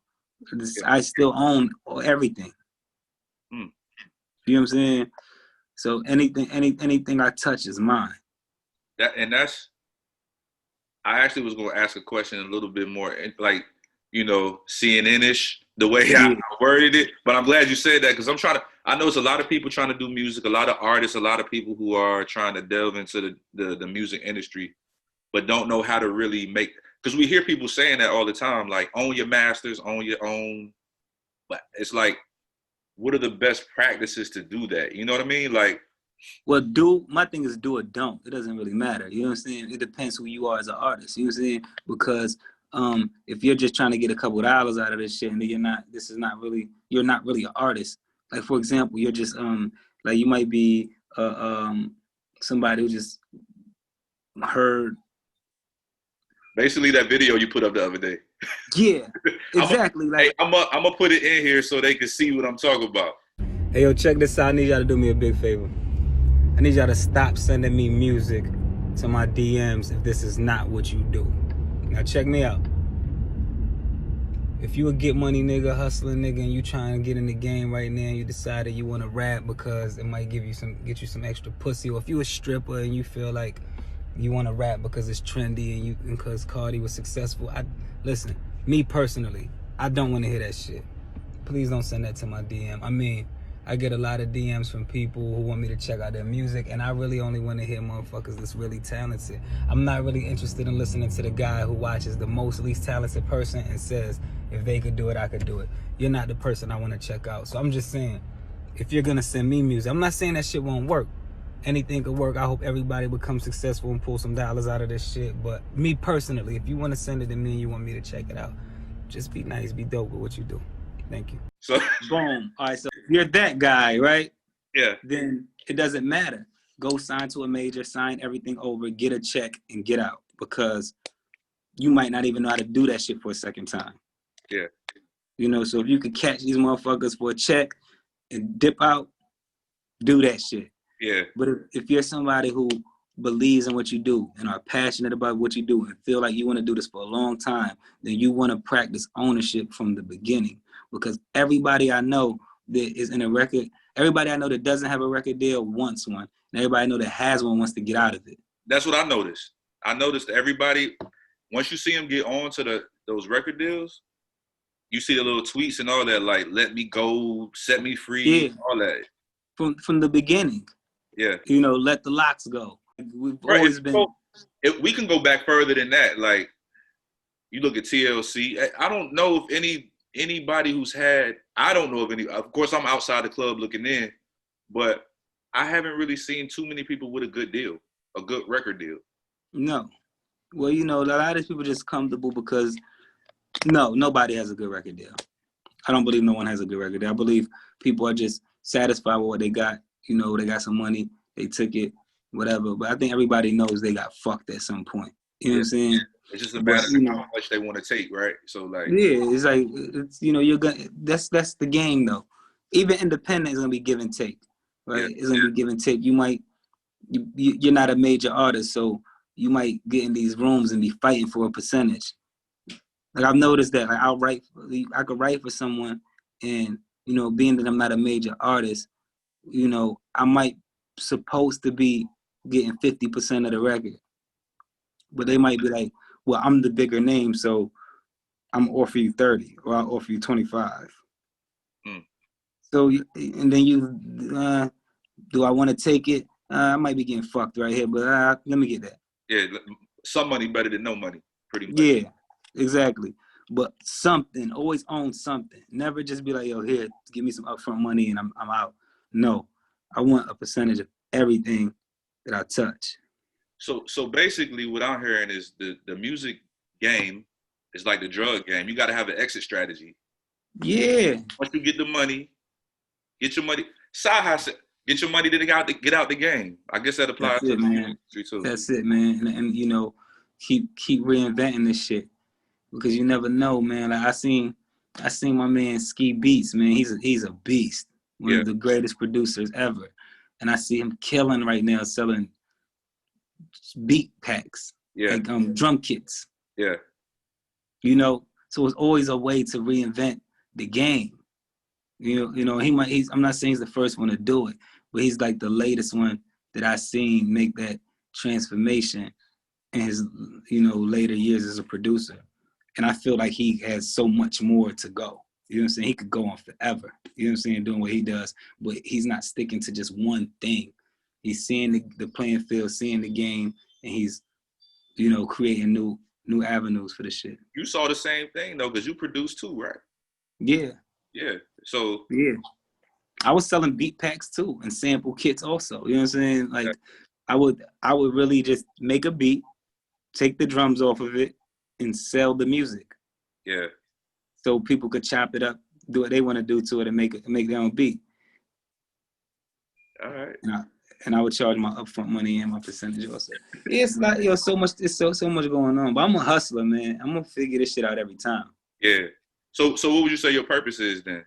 Speaker 1: I still own everything. You know what I'm saying? So anything I touch is mine.
Speaker 2: I actually was going to ask a question a little bit more, like, CNN-ish, the way I worded it. But I'm glad you said that because I know it's a lot of people trying to do music, a lot of artists, a lot of people who are trying to delve into the music industry, but don't know how to really make, because we hear people saying that all the time, like, own your masters, own your own. But it's like, what are the best practices to do that? You know what I mean? Like,
Speaker 1: well, my thing is do or don't. It doesn't really matter. You know what I'm saying? It depends who you are as an artist. You know what I'm saying? Because if you're just trying to get a couple $dollars out of this shit and you're not really an artist. Like, for example, you're just like, you might be somebody who just heard.
Speaker 2: Basically that video you put up the other day.
Speaker 1: Yeah, exactly.
Speaker 2: I'm gonna put it in here so they can see what I'm talking about.
Speaker 1: Hey, yo, check this out. I need y'all to do me a big favor. I need y'all to stop sending me music to my DMs if this is not what you do. Now check me out. If you a get money nigga, hustling nigga, and you trying to get in the game right now, and you decided you want to rap because it might get you some extra pussy, or if you a stripper and you feel like you want to rap because it's trendy and because Cardi was successful, listen, me personally, I don't want to hear that shit. Please don't send that to my DM. I mean, I get a lot of DMs from people who want me to check out their music, and I really only want to hear motherfuckers that's really talented. I'm not really interested in listening to the guy who watches the least talented person and says, if they could do it, I could do it. You're not the person I want to check out. So I'm just saying, if you're going to send me music, I'm not saying that shit won't work. Anything could work. I hope everybody becomes successful and pull some dollars out of this shit. But me personally, if you want to send it to me and you want me to check it out, just be nice, be dope with what you do. Thank you.
Speaker 2: So
Speaker 1: boom. All right, so if you're that guy, right?
Speaker 2: Yeah.
Speaker 1: Then it doesn't matter. Go sign to a major, sign everything over, get a check, and get out. Because you might not even know how to do that shit for a second time.
Speaker 2: Yeah.
Speaker 1: So if you could catch these motherfuckers for a check and dip out, do that shit.
Speaker 2: Yeah.
Speaker 1: But if you're somebody who believes in what you do and are passionate about what you do and feel like you want to do this for a long time, then you want to practice ownership from the beginning. Because everybody I know that is in a record, everybody I know that doesn't have a record deal wants one. And everybody I know that has one wants to get out of it.
Speaker 2: That's what I noticed. I noticed everybody, once you see them get on to those record deals, you see the little tweets and all that, like, let me go, set me free, all that.
Speaker 1: From the beginning.
Speaker 2: Yeah.
Speaker 1: Let the locks go. We've always been.
Speaker 2: We can go back further than that. Like, you look at TLC. I don't know if anybody who's had, I don't know of any, of course I'm outside the club looking in, but I haven't really seen too many people with a good deal, a good record deal.
Speaker 1: No. Well, a lot of these people just comfortable because nobody has a good record deal. I don't believe no one has a good record deal. I believe people are just satisfied with what they got. They got some money, they took it, whatever. But I think everybody knows they got fucked at some point. You know what I'm saying?
Speaker 2: It's just a matter of how much they want to take, right? So like,
Speaker 1: yeah, it's like you're gonna. That's the game though. Even independent is gonna be give and take, right? Yeah. It's gonna be give and take. You're not a major artist, so you might get in these rooms and be fighting for a percentage. Like I've noticed that. Like I could write for someone, and being that I'm not a major artist, I might supposed to be getting 50% of the record. but they might be like, well, I'm the bigger name, so I'm offer you 30 or I'll offer you 25. So, and then you, do I want to take it? I might be getting fucked right here, but let me get that.
Speaker 2: Yeah, some money better than no money, pretty much.
Speaker 1: Yeah, exactly. But something, always own something. Never just be like, yo, here, give me some upfront money and I'm out. No, I want a percentage of everything that I touch.
Speaker 2: So basically what I'm hearing is the music game is like the drug game. You got to have an exit strategy.
Speaker 1: Yeah.
Speaker 2: Once you get the money, get your money. Side hustle, get your money to get out the game. I guess that applies to the music industry too.
Speaker 1: That's it, man. And you know, keep reinventing this shit because you never know, man. Like I seen my man Ski Beats, man. He's a beast. One of the greatest producers ever. And I see him killing right now, selling beat packs, like drum kits.
Speaker 2: Yeah.
Speaker 1: You know, so it's always a way to reinvent the game. You know, I'm not saying he's the first one to do it, but he's like the latest one that I seen make that transformation in his, later years as a producer. And I feel like he has so much more to go. You know what I'm saying? He could go on forever. You know what I'm saying? Doing what he does, but he's not sticking to just one thing. He's seeing the playing field, seeing the game, and he's, creating new avenues for the shit.
Speaker 2: You saw the same thing though, because you produced too, right?
Speaker 1: Yeah.
Speaker 2: Yeah. So
Speaker 1: yeah, I was selling beat packs too and sample kits also. You know what I'm saying? Like I would really just make a beat, take the drums off of it, and sell the music.
Speaker 2: Yeah.
Speaker 1: So people could chop it up, do what they want to do to it, and make their own beat.
Speaker 2: All right.
Speaker 1: And I would charge my upfront money and my percentage also. It's like so much. It's so much going on. But I'm a hustler, man. I'm gonna figure this shit out every time.
Speaker 2: Yeah. So what would you say your purpose is then?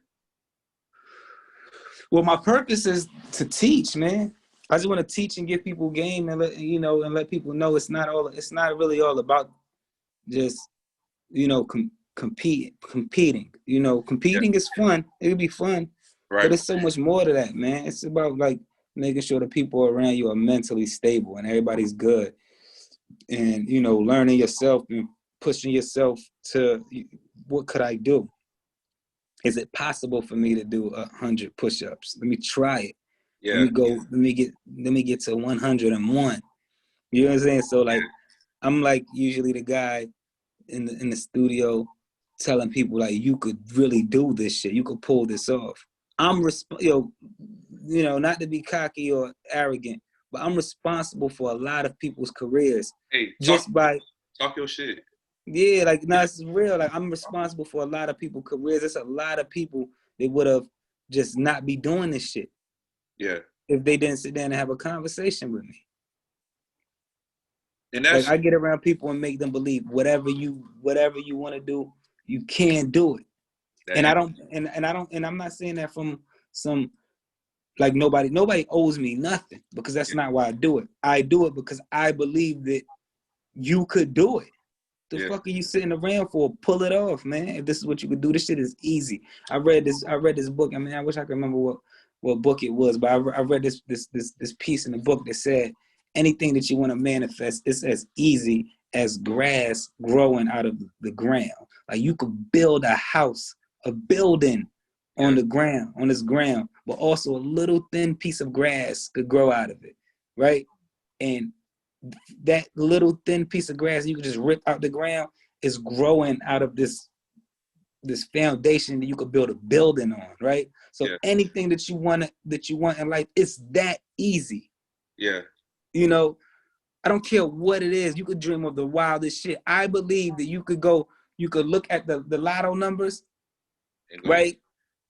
Speaker 1: Well, my purpose is to teach, man. I just want to teach and give people game and let people know it's not really all about just, competing. Competing is fun. It would be fun. Right. But it's so much more to that, man. It's about like making sure the people around you are mentally stable and everybody's good. And, learning yourself and pushing yourself to what could I do? Is it possible for me to do 100 push-ups? Let me try it. Yeah. Let me get to 101. You know what I'm saying? So like, I'm like usually the guy in the studio telling people like, you could really do this shit. You could pull this off. I'm not to be cocky or arrogant, but I'm responsible for a lot of people's careers.
Speaker 2: Hey, talk your shit.
Speaker 1: Yeah, like, no, it's real. Like, I'm responsible for a lot of people's careers. There's a lot of people that would have just not be doing this shit.
Speaker 2: Yeah.
Speaker 1: If they didn't sit down and have a conversation with me.
Speaker 2: And that's
Speaker 1: like, I get around people and make them believe whatever you want to do, you can do it. And I'm not saying that from some, like, nobody owes me nothing, because that's not why I do it. I do it because I believe that you could do it. The fuck are you sitting around for? Pull it off, man. If this is what you could do, this shit is easy. I read this book. I mean, I wish I could remember what book it was, but I read this piece in the book that said anything that you want to manifest is as easy as grass growing out of the ground. Like, you could build a house, a building on the ground, on this ground, but also a little thin piece of grass could grow out of it, right? And that little thin piece of grass you can just rip out the ground is growing out of this foundation that you could build a building on, right? So anything that you want in life, it's that easy.
Speaker 2: Yeah.
Speaker 1: I don't care what it is. You could dream of the wildest shit. I believe that you could look at the lotto numbers, right?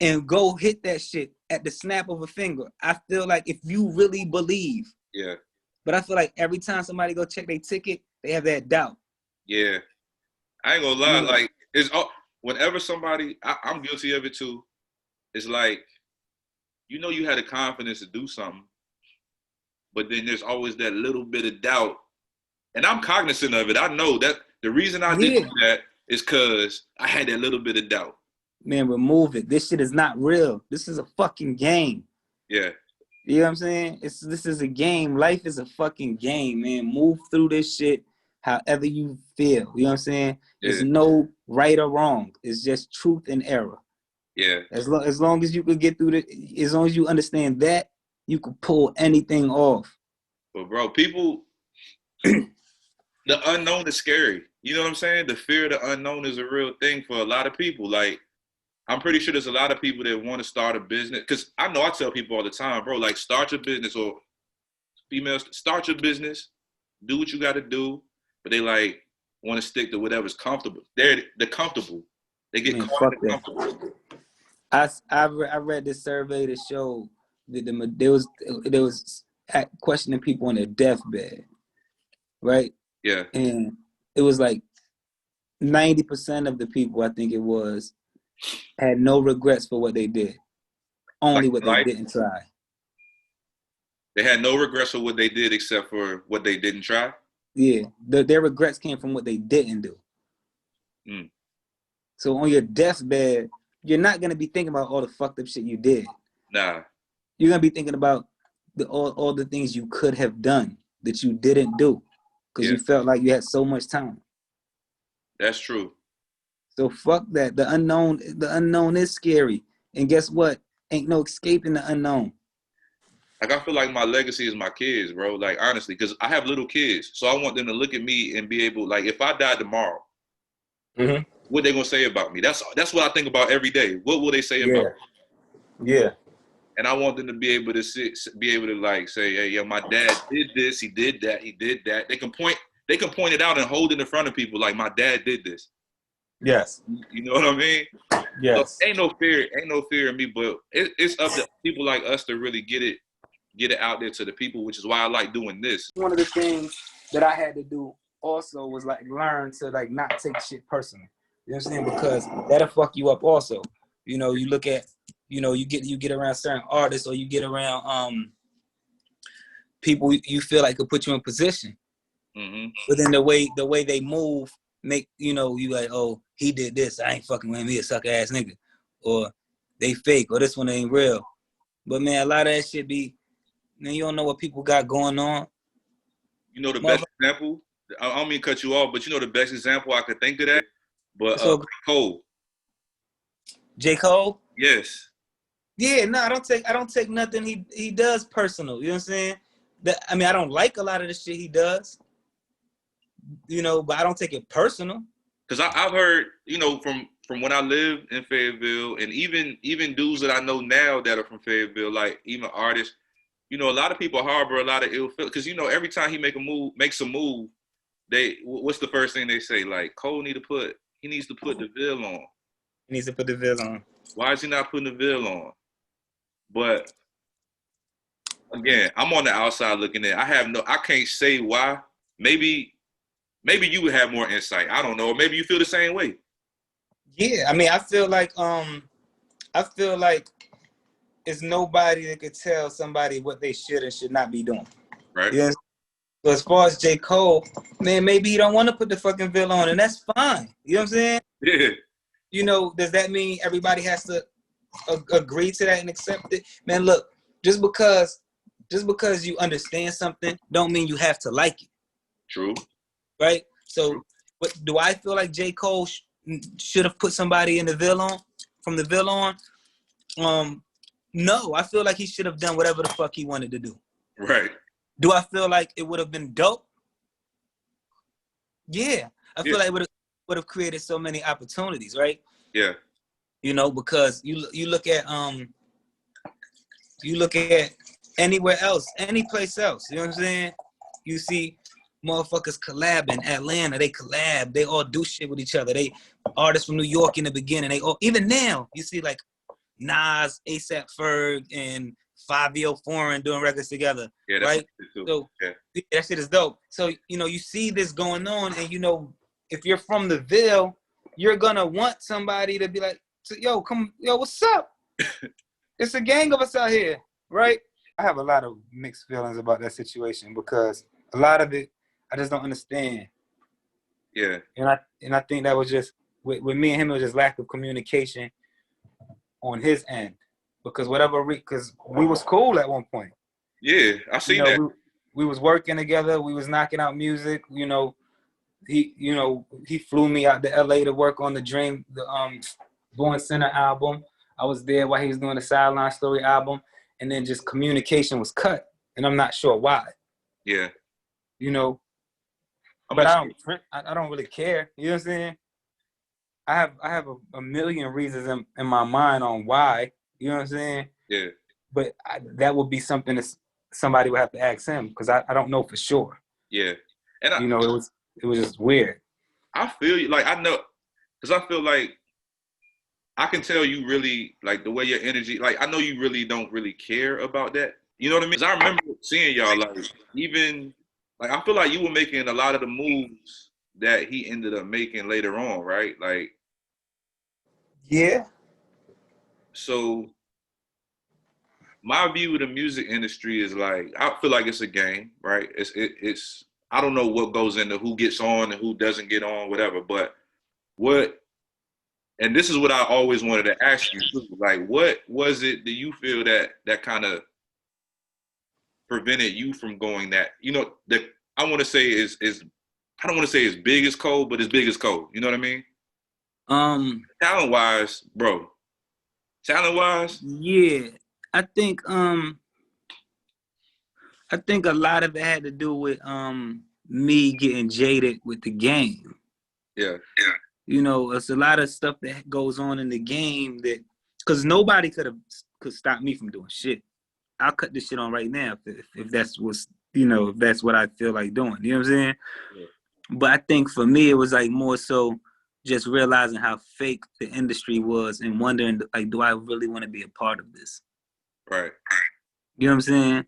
Speaker 1: And go hit that shit at the snap of a finger. I feel like if you really believe.
Speaker 2: Yeah.
Speaker 1: But I feel like every time somebody go check their ticket, they have that doubt.
Speaker 2: Yeah. I ain't gonna lie. Like, whenever somebody, I'm guilty of it too. It's like, you had the confidence to do something, but then there's always that little bit of doubt. And I'm cognizant of it. I know that the reason I did that is because I had that little bit of doubt.
Speaker 1: Man, remove it. This shit is not real. This is a fucking game.
Speaker 2: Yeah.
Speaker 1: You know what I'm saying? This is a game. Life is a fucking game, man. Move through this shit. however you feel. You know what I'm saying?
Speaker 2: Yeah.
Speaker 1: There's no right or wrong. It's just truth and error.
Speaker 2: Yeah.
Speaker 1: As long as you could get through as long as you understand that, you could pull anything off.
Speaker 2: But bro, people, the unknown is scary. You know what I'm saying? The fear of the unknown is a real thing for a lot of people. Like, I'm pretty sure there's a lot of people that want to start a business. Because I know I tell people all the time, bro, like, start your business, or females, start your business, do what you got to do. But they, like, want to stick to whatever's comfortable. They're comfortable. They get caught in the comfortable.
Speaker 1: I read this survey that showed that there was questioning people on their deathbed, right?
Speaker 2: Yeah.
Speaker 1: And it was like 90% of the people, I think it was, had no regrets for what they did. Only what they didn't try.
Speaker 2: They had no regrets for what they did except for what they didn't try?
Speaker 1: Yeah. Their regrets came from what they didn't do.
Speaker 2: Mm.
Speaker 1: So on your deathbed, you're not going to be thinking about all the fucked up shit you did.
Speaker 2: Nah.
Speaker 1: You're going to be thinking about all the things you could have done that you didn't do because you felt like you had so much time.
Speaker 2: That's true.
Speaker 1: So fuck that. The unknown is scary. And guess what? Ain't no escaping the unknown.
Speaker 2: Like, I feel like my legacy is my kids, bro. Like, honestly, because I have little kids. So I want them to look at me and be able, like, if I die tomorrow, what they gonna say about me? That's what I think about every day. What will they say about me?
Speaker 1: Yeah.
Speaker 2: And I want them to be able to like say, hey, yo, my dad did this, he did that, he did that. They can point it out and hold it in front of people like, my dad did this.
Speaker 1: Yes.
Speaker 2: You know what I mean?
Speaker 1: Yes.
Speaker 2: So ain't no fear in me, but it's up to people like us to really get it out there to the people, which is why I like doing this.
Speaker 1: One of the things that I had to do also was like learn to like not take shit personal. You know what I'm saying? Because that'll fuck you up also. You know, you look at, you know, you get around certain artists, or you get around people you feel like could put you in position.
Speaker 2: Mm-hmm.
Speaker 1: But then the way they move make, you know, you like, oh, he did this, I ain't fucking with him, he a sucker ass nigga. Or they fake, or this one ain't real. But man, a lot of that shit be, man, you don't know what people got going on.
Speaker 2: You know the best example? I don't mean to cut you off, but you know the best example I could think of that? But Cole.
Speaker 1: J. Cole?
Speaker 2: Yes.
Speaker 1: Yeah, no, I don't take nothing he does personal. You know what I'm saying? I mean, I don't like a lot of the shit he does. You know, but I don't take it personal.
Speaker 2: Because I've heard, you know, from when I lived in Fayetteville, and even dudes that I know now that are from Fayetteville, like even artists, you know, a lot of people harbor a lot of ill feel. Because, you know, every time he makes a move, what's the first thing they say? Like, Cole needs to put the veil on.
Speaker 1: He needs to put the veil on.
Speaker 2: Why is he not putting the veil on? But again, I'm on the outside looking in. I can't say why. Maybe you would have more insight. I don't know. Maybe you feel the same way. Yeah,
Speaker 1: I mean, I feel like it's nobody that could tell somebody what they should and should not be doing.
Speaker 2: Right.
Speaker 1: Yeah. So as far as J. Cole, man, maybe he don't want to put the fucking veil on, and that's fine. You know what I'm saying?
Speaker 2: Yeah.
Speaker 1: You know, does that mean everybody has to agree to that and accept it? Man, look, just because you understand something don't mean you have to like it.
Speaker 2: True.
Speaker 1: Right? So, but do I feel like J. Cole should have put somebody in the veil on? No, I feel like he should have done whatever the fuck he wanted to do.
Speaker 2: Right.
Speaker 1: Do I feel like it would have been dope? Yeah. I feel like it would have created so many opportunities, right?
Speaker 2: Yeah.
Speaker 1: You know, because you look at anywhere else, any place else, you know what I'm saying? You see motherfuckers collab in Atlanta, they collab, they all do shit with each other. They artists from New York in the beginning, they all, even now, you see like Nas, ASAP Ferg, and Fabio Foreign doing records together, right? So that shit is dope. So, you know, you see this going on, and you know, if you're from the Ville, you're gonna want somebody to be like, yo, what's up? It's a gang of us out here, right? I have a lot of mixed feelings about that situation because a lot of it, I just don't understand.
Speaker 2: Yeah.
Speaker 1: And I think that was just, with me and him, it was just lack of communication on his end. Because because we was cool at one point.
Speaker 2: Yeah, I see that.
Speaker 1: We was working together. We was knocking out music. You know, he flew me out to LA to work on the Born Center album. I was there while he was doing the Sideline Story album, and then just communication was cut, and I'm not sure why.
Speaker 2: Yeah.
Speaker 1: But I don't really care. You know what I'm saying? I have a million reasons in my mind on why. You know what I'm saying?
Speaker 2: Yeah.
Speaker 1: But that would be something that somebody would have to ask him, because I don't know for sure.
Speaker 2: Yeah. And
Speaker 1: it was just weird.
Speaker 2: I feel you. Like, I know, because I feel like I can tell you really, like, the way your energy, like, I know you really don't really care about that. You know what I mean? Because I remember seeing y'all, like, even, like, I feel like you were making a lot of the moves that he ended up making later on, right? Like,
Speaker 1: yeah.
Speaker 2: So my view of the music industry is, like, I feel like it's a game, right? It's I don't know what goes into who gets on and who doesn't get on, whatever. But and this is what I always wanted to ask you too. Like, what was it that you feel that kind of prevented you from going that, that I want to say is I don't want to say as big as Cole, but as big as Cole. You know what I mean? Talent wise, bro. Talent wise?
Speaker 1: Yeah. I think a lot of it had to do with me getting jaded with the game.
Speaker 2: Yeah.
Speaker 1: It's a lot of stuff that goes on in the game that, because nobody could stop me from doing shit. I'll cut this shit on right now if that's what's, if that's what I feel like doing. You know what I'm saying?
Speaker 2: Yeah.
Speaker 1: But I think for me, it was like more so just realizing how fake the industry was and wondering, like, do I really want to be a part of this?
Speaker 2: Right.
Speaker 1: You know what I'm saying?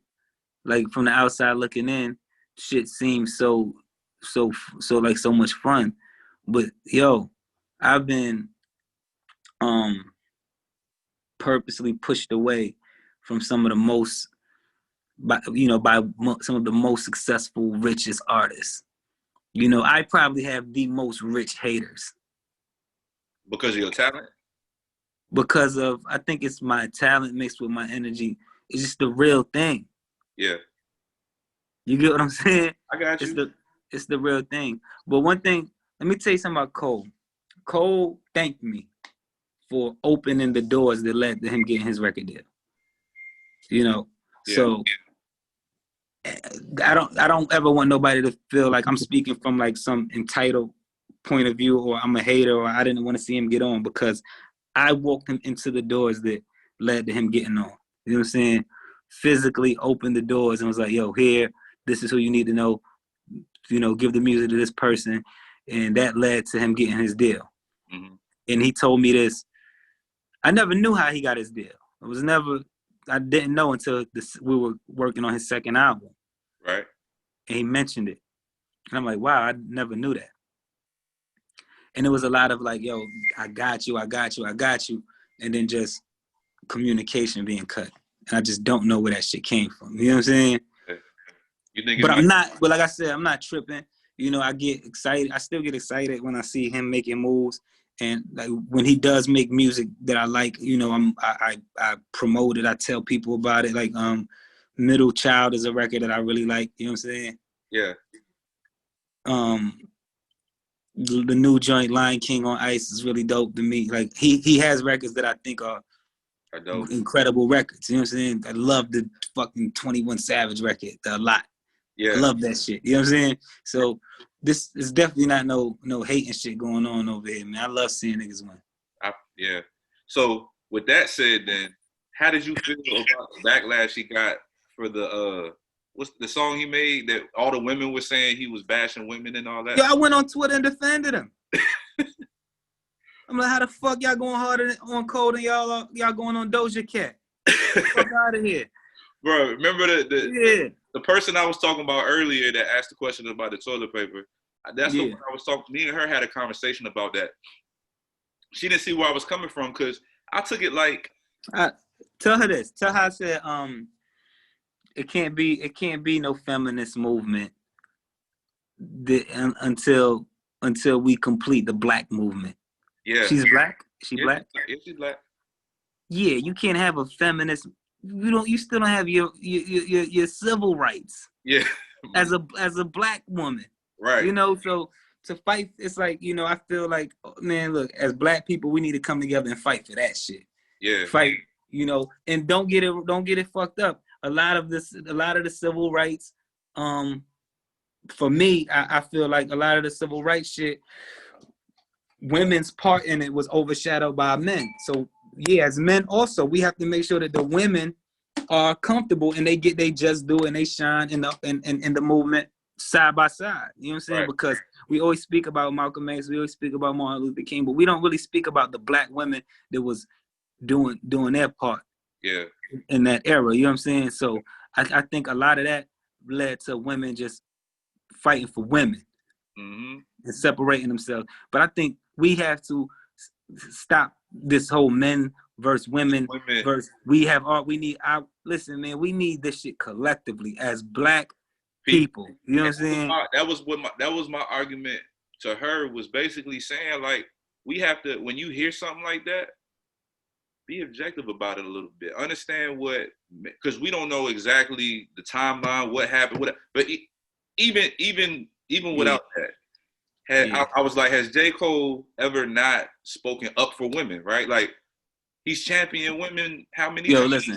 Speaker 1: Like, from the outside looking in, shit seems so like so much fun. But I've been purposely pushed away from some of the most, by some of the most successful, richest artists. I probably have the most rich haters.
Speaker 2: Because of your talent?
Speaker 1: Because of, I think it's my talent mixed with my energy. It's just the real thing.
Speaker 2: Yeah.
Speaker 1: You get what I'm saying?
Speaker 2: I got you.
Speaker 1: It's the real thing. But one thing, let me tell you something about Cole. Cole thanked me for opening the doors that led to him getting his record deal.
Speaker 2: Yeah.
Speaker 1: So I don't ever want nobody to feel like I'm speaking from like some entitled point of view, or I'm a hater, or I didn't want to see him get on, because I walked him into the doors that led to him getting on. You know what I'm saying? Physically opened the doors and was like, yo, here, this is who you need to know. Give the music to this person. And that led to him getting his deal.
Speaker 2: Mm-hmm.
Speaker 1: And he told me this. I never knew how he got his deal. I didn't know until we were working on his second album.
Speaker 2: Right.
Speaker 1: And he mentioned it. And I'm like, wow, I never knew that. And it was a lot of like, yo, I got you. And then just communication being cut. And I just don't know where that shit came from. You know what I'm saying?
Speaker 2: You think
Speaker 1: but like I said, I'm not tripping. I get excited. I still get excited when I see him making moves. And like when he does make music that I like, I promote it. I tell people about it. Like Middle Child is a record that I really like. You know what I'm saying?
Speaker 2: Yeah.
Speaker 1: The new joint Lion King on Ice is really dope to me. Like he has records that I think are
Speaker 2: dope.
Speaker 1: Incredible records. You know what I'm saying? I love the fucking 21 Savage record a lot.
Speaker 2: Yeah.
Speaker 1: I love that shit. You know what I'm saying? So this is definitely not no hating shit going on over here, man. I love seeing niggas win.
Speaker 2: Yeah. So with that said, then, how did you feel about the backlash he got for the what's the song he made that all the women were saying he was bashing women and all that?
Speaker 1: Yeah, I went on Twitter and defended him. I'm like, how the fuck y'all going harder on Cole than y'all going on Doja Cat? Fuck out of here.
Speaker 2: Bro, remember the person I was talking about earlier that asked the question about the toilet paper? That's the one I was talking. Me and her had a conversation about that. She didn't see where I was coming from because I took it like.
Speaker 1: Tell her this. Tell her I said it can't be no feminist movement until we complete the black movement.
Speaker 2: Yeah.
Speaker 1: She's black? She black?
Speaker 2: Yeah, she's black.
Speaker 1: Yeah, you can't have a feminist. You still don't have your civil rights.
Speaker 2: Yeah.
Speaker 1: As a black woman.
Speaker 2: Right.
Speaker 1: So to fight. It's like, you know, I feel like, man, look, as black people, we need to come together and fight for that shit.
Speaker 2: Yeah.
Speaker 1: Fight, you know, and don't get it fucked up. A lot of the civil rights, for me, I feel like a lot of the civil rights shit, women's part in it was overshadowed by men. So yeah, as men also, we have to make sure that the women are comfortable and they get they just do and they shine in the movement side by side. You know what I'm saying?
Speaker 2: Right.
Speaker 1: Because we always speak about Malcolm X, we always speak about Martin Luther King, but we don't really speak about the black women that was doing their part.
Speaker 2: Yeah.
Speaker 1: In that era. You know what I'm saying? So I think a lot of that led to women just fighting for women and separating themselves. But I think we have to stop this whole men versus women versus listen, man, we need this shit collectively as black people. You know what I'm saying?
Speaker 2: That was my argument to her, was basically saying, like, we have to, when you hear something like that, be objective about it a little bit. Understand what, because we don't know exactly the timeline, what happened, but even without that, I was like, has J. Cole ever not spoken up for women, right? Like, he's championing women how many times?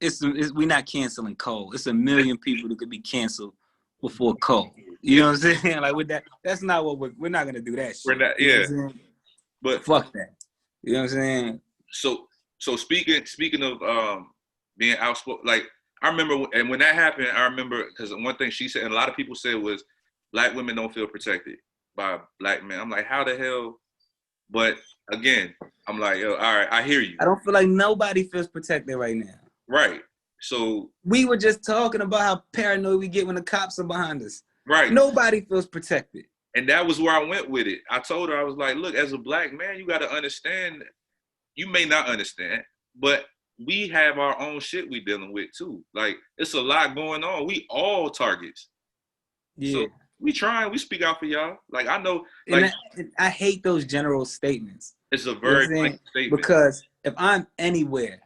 Speaker 1: Listen, we're not canceling Cole. It's a million people that could be canceled before Cole. You know what I'm saying? Like, with that, that's not what we're not gonna do that shit.
Speaker 2: We're not,
Speaker 1: you know but fuck that. You know what I'm saying?
Speaker 2: So speaking of being outspoken, like, I remember, and when that happened, I remember, because one thing she said, and a lot of people said, was black women don't feel protected by black men. I'm like, how the hell? But again, I'm like, yo, all right, I hear you.
Speaker 1: I don't feel like nobody feels protected right now.
Speaker 2: Right. So
Speaker 1: we were just talking about how paranoid we get when the cops are behind us.
Speaker 2: Right.
Speaker 1: Nobody feels protected.
Speaker 2: And that was where I went with it. I told her, I was like, look, as a black man, you got to understand. You may not understand, but we have our own shit we dealing with too. Like, it's a lot going on. We all targets. Yeah. So we speak out for y'all. Like, I know, like,
Speaker 1: I hate those general statements.
Speaker 2: It's a very blank statement.
Speaker 1: Because if I'm anywhere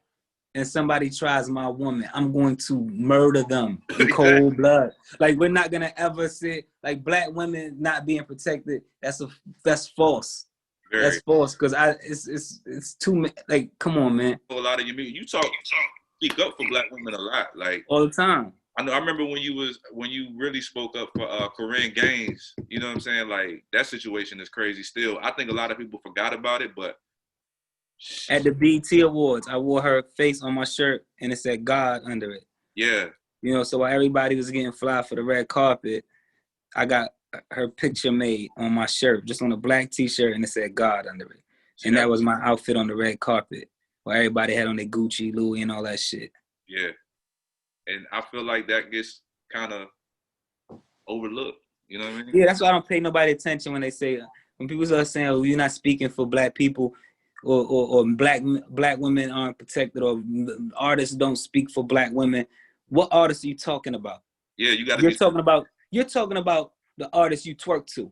Speaker 1: and somebody tries my woman, I'm going to murder them in cold blood. Like, we're not gonna ever say, like, black women not being protected. That's false. That's false, because it's too, like, come on, man.
Speaker 2: A lot of you speak up for black women a lot, like,
Speaker 1: all the time.
Speaker 2: I know. I remember when you really spoke up for Corinne Gaines. You know what I'm saying? Like, that situation is crazy still. I think a lot of people forgot about it, but
Speaker 1: at the BET Awards, I wore her face on my shirt and it said God under it.
Speaker 2: Yeah.
Speaker 1: You know, so while everybody was getting fly for the red carpet, I got her picture made on my shirt, just on a black t-shirt, and it said God under it. And that was my outfit on the red carpet, where everybody had on their Gucci, Louis, and all that shit.
Speaker 2: Yeah. And I feel like that gets kind of overlooked. You know what I mean?
Speaker 1: Yeah, that's why I don't pay nobody attention when people start saying, oh, you're not speaking for black people, or black women aren't protected, or artists don't speak for black women. What artists are you talking about?
Speaker 2: Yeah,
Speaker 1: you're talking about the artists you twerk to.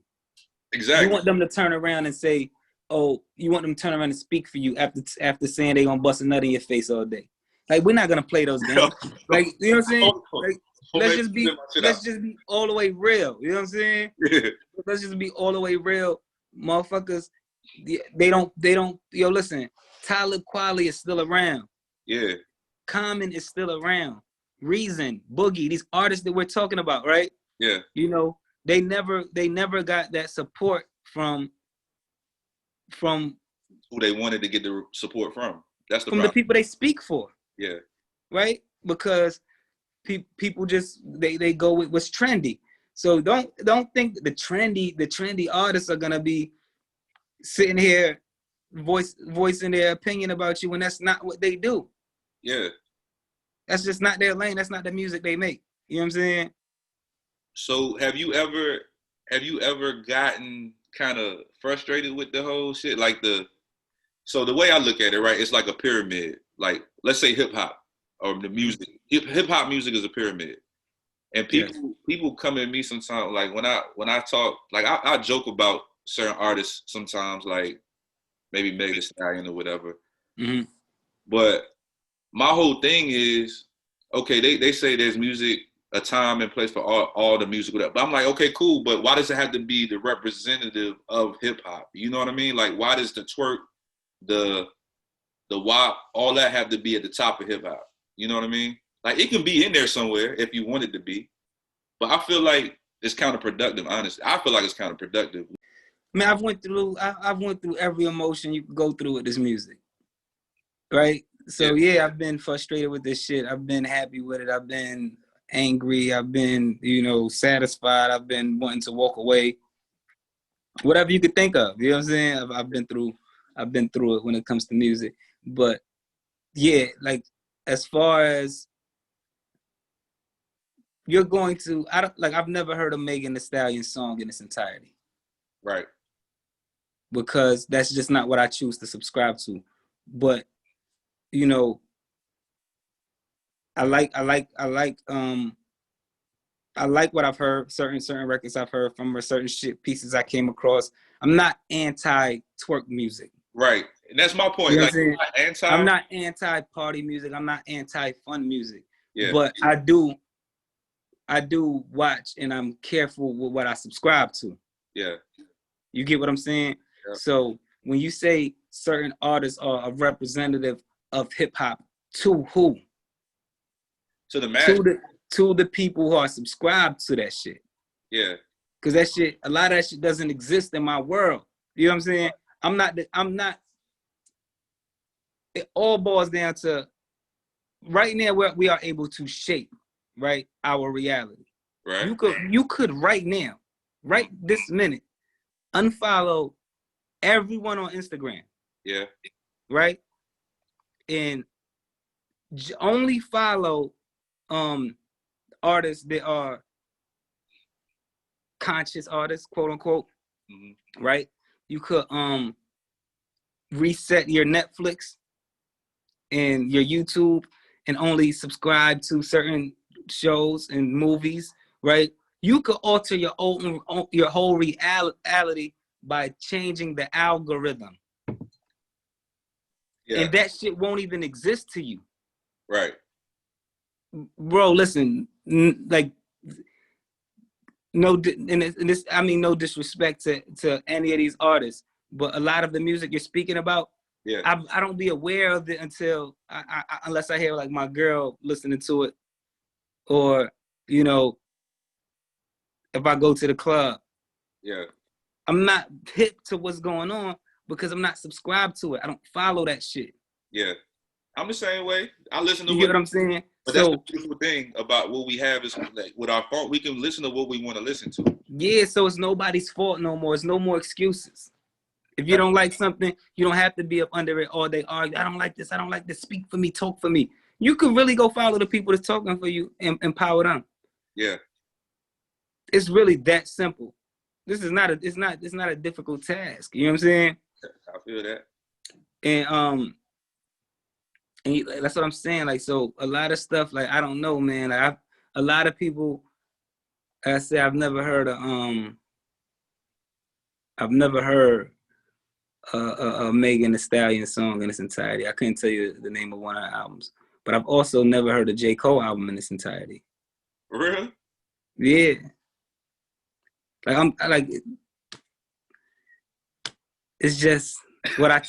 Speaker 2: Exactly.
Speaker 1: You want them to turn around and say, oh, you want them to turn around and speak for you after saying they gonna bust a nut in your face all day. Like, we're not gonna play those games. Like, you know what I'm saying? Like, let's just be all the way real. You know what I'm saying?
Speaker 2: Yeah.
Speaker 1: Let's just be all the way real, motherfuckers. They don't. Yo, listen. Tyler Quali is still around.
Speaker 2: Yeah.
Speaker 1: Common is still around. Reason, Boogie, these artists that we're talking about, right?
Speaker 2: Yeah.
Speaker 1: You know, they never got that support from
Speaker 2: who they wanted to get the support from. That's the
Speaker 1: from
Speaker 2: problem.
Speaker 1: the people they speak for.
Speaker 2: Yeah.
Speaker 1: Right? Because people just they go with what's trendy. So don't think the trendy artists are gonna be sitting here voicing their opinion about you when that's not what they do.
Speaker 2: Yeah.
Speaker 1: That's just not their lane. That's not the music they make. You know what I'm saying?
Speaker 2: So have you ever gotten kind of frustrated with the whole shit? Like, so the way I look at it, right, it's like a pyramid. Like, let's say hip hop or the music. Hip hop music is a pyramid. And people come at me sometimes, like, when I talk, like, I joke about certain artists sometimes, like maybe Meg Thee Stallion or whatever.
Speaker 1: Mm-hmm.
Speaker 2: But my whole thing is, okay, they say there's music a time and place for all the music. But I'm like, okay, cool. But why does it have to be the representative of hip hop? You know what I mean? Like, why does the twerk, the WAP, all that have to be at the top of hip hop? You know what I mean? Like, it can be in there somewhere if you want it to be. But I feel like it's counterproductive, honestly. I feel like it's counterproductive.
Speaker 1: Man, I've went through every emotion you can go through with this music. Right? So yeah, I've been frustrated with this shit. I've been happy with it. I've been angry. I've been, satisfied. I've been wanting to walk away. Whatever you could think of. You know what I'm saying? I've been through it when it comes to music. But yeah, like as far as you're going to, I've never heard a Megan Thee Stallion song in its entirety.
Speaker 2: Right.
Speaker 1: Because that's just not what I choose to subscribe to. But I like what I've heard, certain records I've heard from, or certain pieces I came across. I'm not anti-twerk music.
Speaker 2: Right. And that's my point.
Speaker 1: You know
Speaker 2: like,
Speaker 1: I'm not anti-party music. I'm not anti-fun music.
Speaker 2: Yeah.
Speaker 1: But I do watch, and I'm careful with what I subscribe to.
Speaker 2: Yeah.
Speaker 1: You get what I'm saying?
Speaker 2: Yeah.
Speaker 1: So when you say certain artists are a representative of hip hop, to who?
Speaker 2: To the masses.
Speaker 1: To the people who are subscribed to that shit.
Speaker 2: Yeah.
Speaker 1: Because that shit, a lot of that shit doesn't exist in my world. You know what I'm saying? I'm not. It all boils down to right now where we are able to shape, right, our reality.
Speaker 2: Right.
Speaker 1: You could right now, right this minute, unfollow everyone on Instagram.
Speaker 2: Yeah.
Speaker 1: Right? And only follow artists that are conscious artists, quote unquote. Mm-hmm. Right? You could reset your Netflix and your YouTube and only subscribe to certain shows and movies, right? You could alter your whole reality by changing the algorithm. Yeah. And that shit won't even exist to you.
Speaker 2: Right.
Speaker 1: Bro, listen, like, no disrespect to any of these artists, but a lot of the music you're speaking about, yeah, I don't be aware of it until unless I hear like my girl listening to it, or if I go to the club.
Speaker 2: Yeah.
Speaker 1: I'm not hip to what's going on because I'm not subscribed to it. I don't follow that shit.
Speaker 2: Yeah. I'm the same way. I listen to
Speaker 1: you get what I'm saying?
Speaker 2: But that's the beautiful thing about what we have is like with our phone, we can listen to what we want to listen to.
Speaker 1: Yeah, so it's nobody's fault no more. It's no more excuses. If you don't like something, you don't have to be up under it all day arguing. I don't like this. I don't like this. Speak for me. Talk for me. You could really go follow the people that's talking for you and empower them. Yeah. It's really that simple. This is not a difficult task. You know what I'm saying?
Speaker 2: I feel that.
Speaker 1: And that's what I'm saying. Like, so a lot of stuff, like, I don't know, man. Like, a lot of people, like I said, I've never heard a Megan Thee Stallion song in its entirety. I couldn't tell you the name of one of her albums, but I've also never heard a J. Cole album in its entirety.
Speaker 2: Really?
Speaker 1: Yeah. Like it's just what I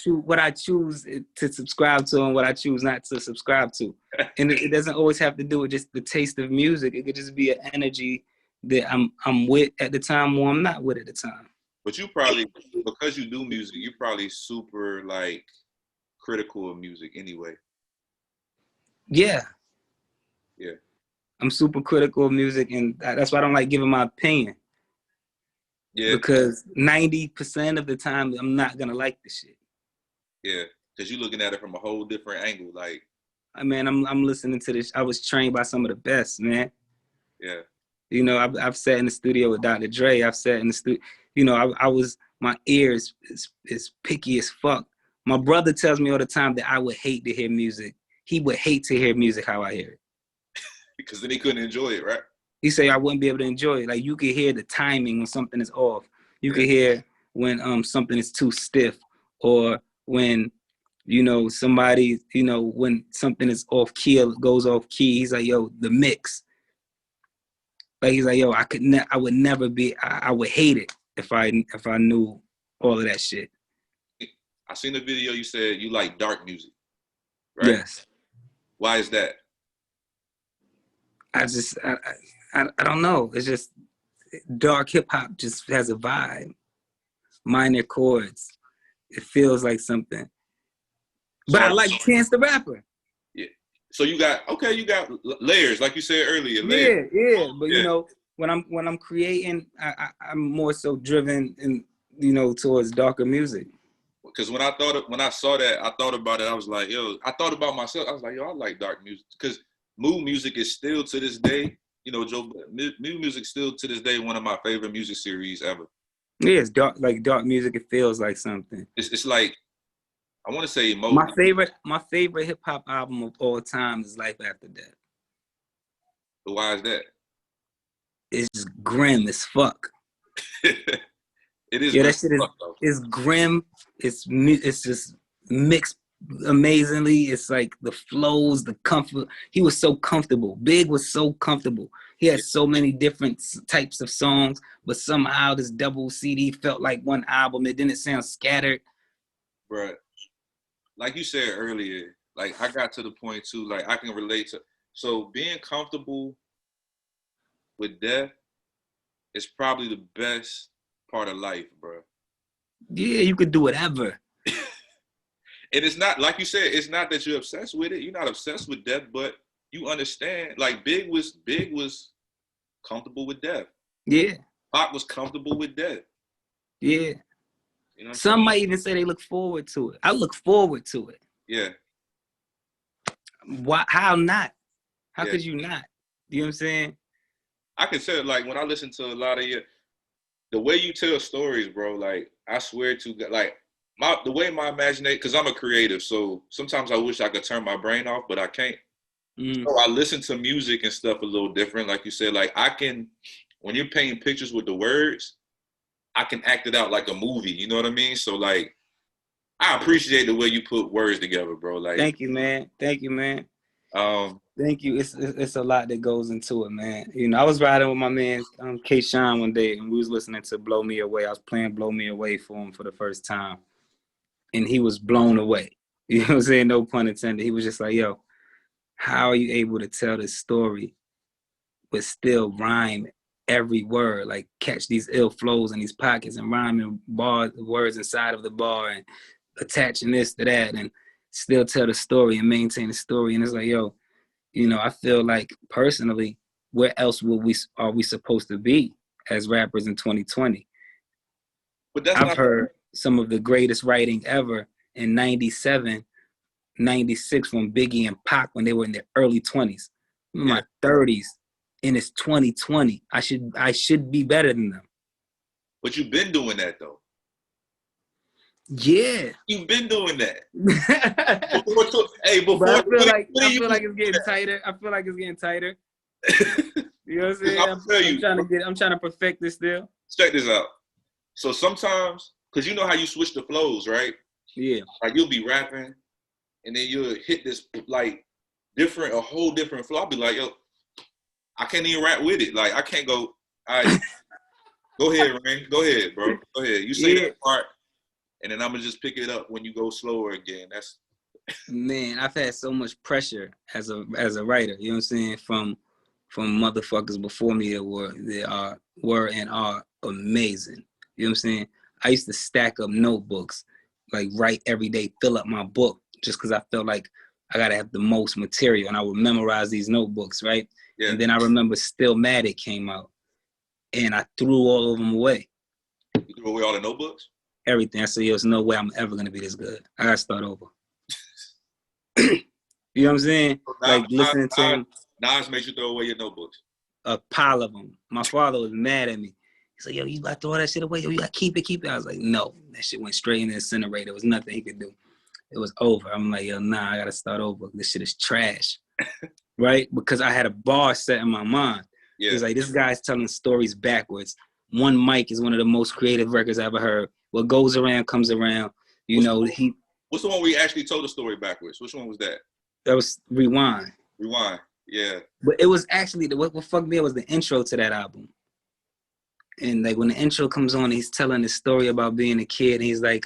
Speaker 1: choose to subscribe to and what I choose not to subscribe to. And it doesn't always have to do with just the taste of music. It could just be an energy that I'm with at the time or I'm not with at the time.
Speaker 2: But you probably, because you do music, you probably super like critical of music anyway.
Speaker 1: Yeah.
Speaker 2: Yeah.
Speaker 1: I'm super critical of music, and that's why I don't like giving my opinion. Yeah. Because 90% of the time, I'm not gonna like the shit.
Speaker 2: Yeah, because you're looking at it from a whole different angle. Like,
Speaker 1: I mean, I'm listening to this. I was trained by some of the best, man.
Speaker 2: Yeah.
Speaker 1: You know, I've sat in the studio with Dr. Dre. I've sat in the studio. You know, my ears is picky as fuck. My brother tells me all the time that I would hate to hear music. He would hate to hear music how I hear it.
Speaker 2: Because then he couldn't enjoy it, right?
Speaker 1: He say I wouldn't be able to enjoy it. Like, you could hear the timing when something is off. You could hear when something is too stiff, or when, somebody, when something is off key or goes off key. He's like, yo, the mix. Like he's like, yo, I would never be. I would hate it if I knew all of that shit.
Speaker 2: I seen the video. You said you like dark music, right?
Speaker 1: Yes.
Speaker 2: Why is that?
Speaker 1: I don't know. It's just dark hip hop just has a vibe. Minor chords. It feels like something. But I like Chance the Rapper.
Speaker 2: Yeah. So you got layers, like you said earlier. Layers.
Speaker 1: Yeah. But you know, when I'm creating, I'm more so driven in, you know, towards darker music.
Speaker 2: Because when I saw that, I thought about it. I was like, yo, I thought about myself. I was like, yo, I like dark music. Because mood music is still to this day, you know, Joe, mood music still to this day one of my favorite music series ever.
Speaker 1: Yeah, it's dark music. It feels like something.
Speaker 2: It's like, I want to say
Speaker 1: my favorite hip hop album of all time is Life After Death.
Speaker 2: But why is that?
Speaker 1: It's just grim as fuck.
Speaker 2: It is.
Speaker 1: Yeah, that shit is grim. It's just mixed amazingly. It's like the flows, the comfort. He was so comfortable. Big was so comfortable. He had so many different types of songs, but somehow this double CD felt like one album. It didn't sound scattered.
Speaker 2: Bruh, like you said earlier, like I got to the point too, like I can relate to. So being comfortable with death is probably the best part of life, bro.
Speaker 1: Yeah, you could do whatever.
Speaker 2: And it's not, like you said, it's not that you're obsessed with it. You're not obsessed with death, but you understand. Like Big was comfortable with death.
Speaker 1: Yeah.
Speaker 2: Pac was comfortable with death.
Speaker 1: Yeah.
Speaker 2: You know
Speaker 1: some might even say they look forward to it. I look forward to it.
Speaker 2: Yeah.
Speaker 1: Why? How not? How could you not? You know what I'm saying?
Speaker 2: I can tell, like, when I listen to a lot of the way you tell stories, bro, like, I swear to God, like, the way my imagination, because I'm a creative, so sometimes I wish I could turn my brain off, but I can't. So I listen to music and stuff a little different. Like you said, like, I can, when you're painting pictures with the words, I can act it out like a movie. You know what I mean? So, like, I appreciate the way you put words together, bro. Like,
Speaker 1: thank you, man. Thank you, man. Thank you. It's a lot that goes into it, man. You know, I was riding with my man K. Sean one day, and we was listening to "Blow Me Away." I was playing "Blow Me Away" for him for the first time, and he was blown away. You know what I'm saying? No pun intended. He was just like, "Yo, how are you able to tell this story, but still rhyme every word? Like catch these ill flows in these pockets and rhyming words inside of the bar and attaching this to that, and still tell the story and maintain the story." And it's like, yo, you know, I feel like personally, where else are we supposed to be as rappers in 2020?
Speaker 2: But
Speaker 1: I've heard some of the greatest writing ever in 97, 96 from Biggie and Pac when they were in their early 20s. I'm in my 30s, and it's 2020. I should be better than them.
Speaker 2: But you've been doing that though.
Speaker 1: Yeah,
Speaker 2: you've been doing that.
Speaker 1: But I feel like it's getting tighter. I feel like it's getting tighter. You know what I'm saying? I'm trying to perfect this still.
Speaker 2: Check this out. So sometimes, because you know how you switch the flows, right?
Speaker 1: Yeah.
Speaker 2: Like you'll be rapping, and then you'll hit this like a whole different flow. I'll be like, yo, I can't even rap with it. Like I can't go. All right, go ahead, Rain. Go ahead, bro. Go ahead. You say that part. And then I'm gonna just pick it up when you go slower again. That's
Speaker 1: man, I've had so much pressure as a writer, you know what I'm saying, from motherfuckers before me that were and are amazing. You know what I'm saying? I used to stack up notebooks, like write every day, fill up my book, just because I felt like I gotta have the most material, and I would memorize these notebooks, right? Yeah. And then I remember Stillmatic came out, and I threw all of them away.
Speaker 2: You threw away all the notebooks?
Speaker 1: Everything. I said, yo, there's no way I'm ever gonna be this good. I gotta start over. You know what I'm saying? Listening to him.
Speaker 2: Nas made you throw away your notebooks.
Speaker 1: A pile of them. My father was mad at me. He's like, yo, you gotta throw that shit away. Yo, you gotta keep it. I was like, no. That shit went straight in the incinerator. There was nothing he could do. It was over. I'm like, yo, nah, I gotta start over. This shit is trash. Right? Because I had a bar set in my mind. Yeah. It was like, this guy's telling stories backwards. One Mic is one of the most creative records I ever heard. What goes around comes around. What's
Speaker 2: the one where you actually told the story backwards? Which one was that?
Speaker 1: That was Rewind.
Speaker 2: Rewind. Yeah.
Speaker 1: But it was actually what fucked me up was the intro to that album. And like when the intro comes on, he's telling his story about being a kid. And he's like,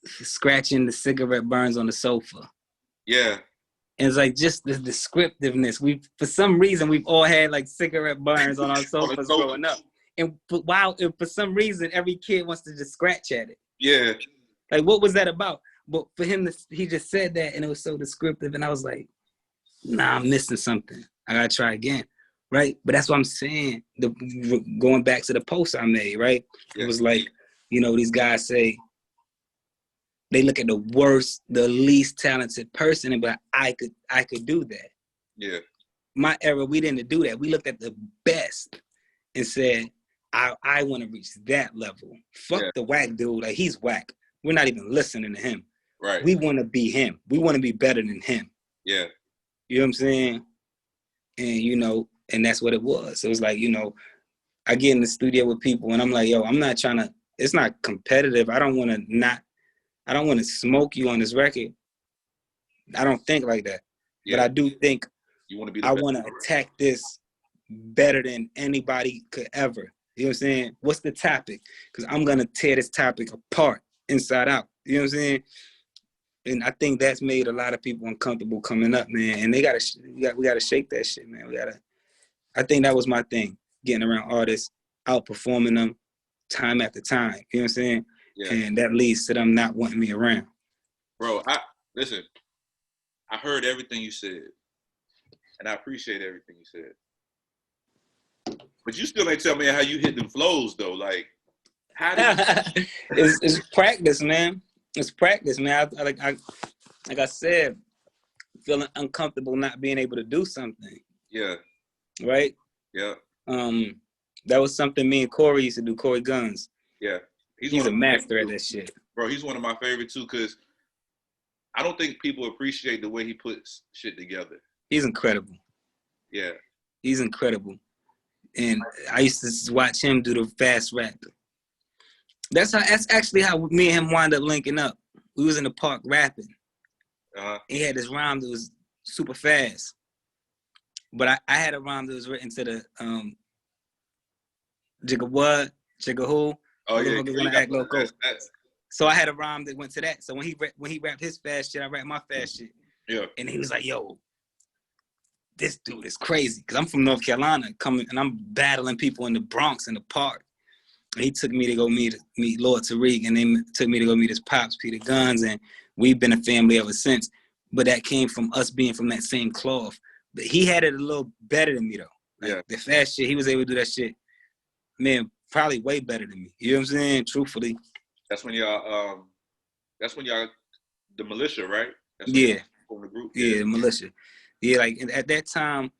Speaker 1: scratching the cigarette burns on the sofa.
Speaker 2: Yeah.
Speaker 1: And it's like just the descriptiveness. For some reason, we've all had like cigarette burns on our sofas growing up. And for some reason, every kid wants to just scratch at it.
Speaker 2: Yeah.
Speaker 1: Like, what was that about? But for him, he just said that, and it was so descriptive. And I was like, nah, I'm missing something. I gotta try again, right? But that's what I'm saying. Going back to the post I made, right? Yeah. It was like, these guys say, they look at the least talented person, but I could do that.
Speaker 2: Yeah.
Speaker 1: My era, we didn't do that. We looked at the best and said, I want to reach that level. Fuck the whack dude. Like, he's whack. We're not even listening to him.
Speaker 2: Right.
Speaker 1: We want to be him. We want to be better than him.
Speaker 2: Yeah.
Speaker 1: You know what I'm saying? And, and that's what it was. It was like, I get in the studio with people and I'm like, yo, I'm not trying to, it's not competitive. I don't want to smoke you on this record. I don't think like that. Yeah. But I do think
Speaker 2: you want to be
Speaker 1: I want to attack this better than anybody could ever. You know what I'm saying? What's the topic? Because I'm going to tear this topic apart inside out. You know what I'm saying? And I think that's made a lot of people uncomfortable coming up, man. And we got to shake that shit, man. I think that was my thing, getting around artists, outperforming them time after time. You know what I'm saying? Yeah. And that leads to them not wanting me around.
Speaker 2: Bro, listen, I heard everything you said, and I appreciate everything you said. But you still ain't tell me how you hit them flows, though. Like, how did
Speaker 1: It's practice, man. It's practice, man. Like I said, feeling uncomfortable not being able to do something.
Speaker 2: Yeah.
Speaker 1: Right?
Speaker 2: Yeah.
Speaker 1: That was something me and Corey used to do, Corey Guns.
Speaker 2: Yeah.
Speaker 1: He's a master at that shit.
Speaker 2: Bro, he's one of my favorite too, because I don't think people appreciate the way he puts shit together.
Speaker 1: He's incredible.
Speaker 2: Yeah.
Speaker 1: He's incredible. And I used to watch him do the fast rap. That's actually how me and him wound up linking up. We was in the park rapping.
Speaker 2: Uh-huh.
Speaker 1: He had this rhyme that was super fast. But I had a rhyme that was written to the Jigga what, Jigga who.
Speaker 2: Oh yeah,
Speaker 1: gonna act loco. So I had a rhyme that went to that. So when he rapped his fast shit, I rapped my fast shit.
Speaker 2: Yeah.
Speaker 1: And he was like, "Yo, this dude is crazy." Because I'm from North Carolina, and I'm battling people in the Bronx in the park. And he took me to go meet Lord Tariq, and then took me to go meet his pops, Peter Guns, and we've been a family ever since. But that came from us being from that same cloth. But he had it a little better than me though. Like, the fast shit, he was able to do that shit, man, probably way better than me. You know what I'm saying? Truthfully.
Speaker 2: That's when y'all the militia, right?
Speaker 1: Yeah.
Speaker 2: From the group.
Speaker 1: Yeah, the militia. Yeah, like at that time,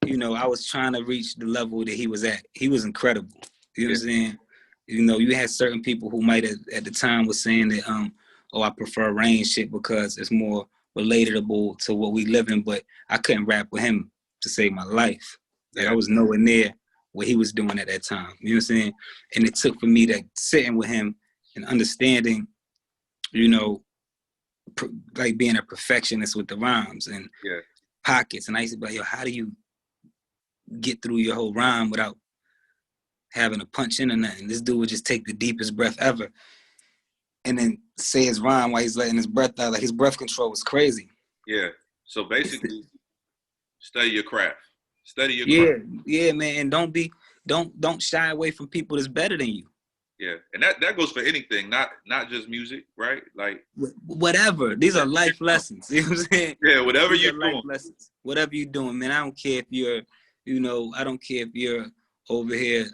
Speaker 1: I was trying to reach the level that he was at. He was incredible. You know what I'm saying? You had certain people who might have at the time was saying that, I prefer rain shit because it's more relatable to what we live in, but I couldn't rap with him to save my life. Like, I was nowhere near what he was doing at that time. You know what I'm saying? And it took for me to sitting with him and understanding, like being a perfectionist with the rhymes and pockets. And I used to be like, yo, how do you get through your whole rhyme without having a punch in or nothing? This dude would just take the deepest breath ever and then say his rhyme while he's letting his breath out. Like, his breath control was crazy.
Speaker 2: Yeah. So basically, study your craft. Study your craft.
Speaker 1: Yeah, man. And don't shy away from people that's better than you.
Speaker 2: Yeah. And that goes for anything, not just music, right? Like
Speaker 1: whatever. These are life lessons. You know what I'm saying?
Speaker 2: Yeah, whatever you're doing.
Speaker 1: Life lessons. Whatever you're doing, man. I don't care if you're, I don't care if you're over here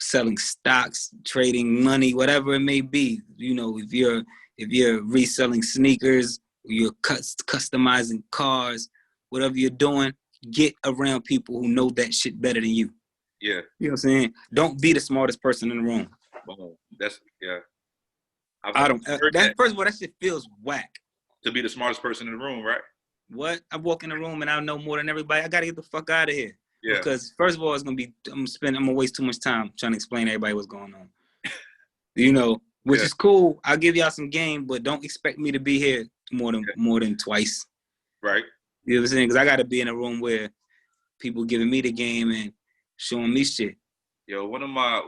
Speaker 1: selling stocks, trading money, whatever it may be. If you're reselling sneakers, you're customizing cars, whatever you're doing, get around people who know that shit better than you.
Speaker 2: Yeah.
Speaker 1: You know what I'm saying? Don't be the smartest person in the room.
Speaker 2: That's
Speaker 1: First of all, that shit feels whack.
Speaker 2: To be the smartest person in the room, right?
Speaker 1: What? I walk in the room and I know more than everybody. I gotta get the fuck out of here.
Speaker 2: Yeah.
Speaker 1: Because first of all, I'm gonna waste too much time trying to explain to everybody what's going on. Which is cool. I'll give y'all some game, but don't expect me to be here more than twice.
Speaker 2: Right.
Speaker 1: You know what I'm saying? Because I got to be in a room where people giving me the game and showing me shit.
Speaker 2: Yo, one of my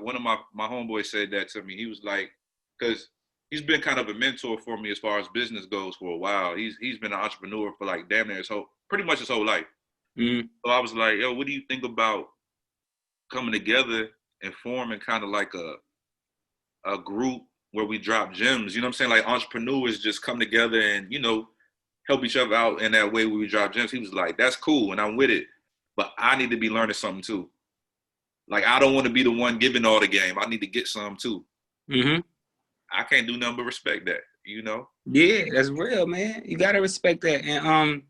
Speaker 2: homeboys said that to me. He was like, because he's been kind of a mentor for me as far as business goes for a while. He's been an entrepreneur for like damn near pretty much his whole life.
Speaker 1: Mm-hmm.
Speaker 2: So I was like, yo, what do you think about coming together and forming kind of like a group where we drop gems? You know what I'm saying? Like entrepreneurs just come together and, you know, help each other out in that way where we drop gems. He was like, that's cool, and I'm with it. But I need to be learning something too. Like, I don't want to be the one giving all the game. I need to get some too.
Speaker 1: Mm-hmm.
Speaker 2: I can't do nothing but respect that, you know?
Speaker 1: Yeah, that's real, man. You gotta respect that. And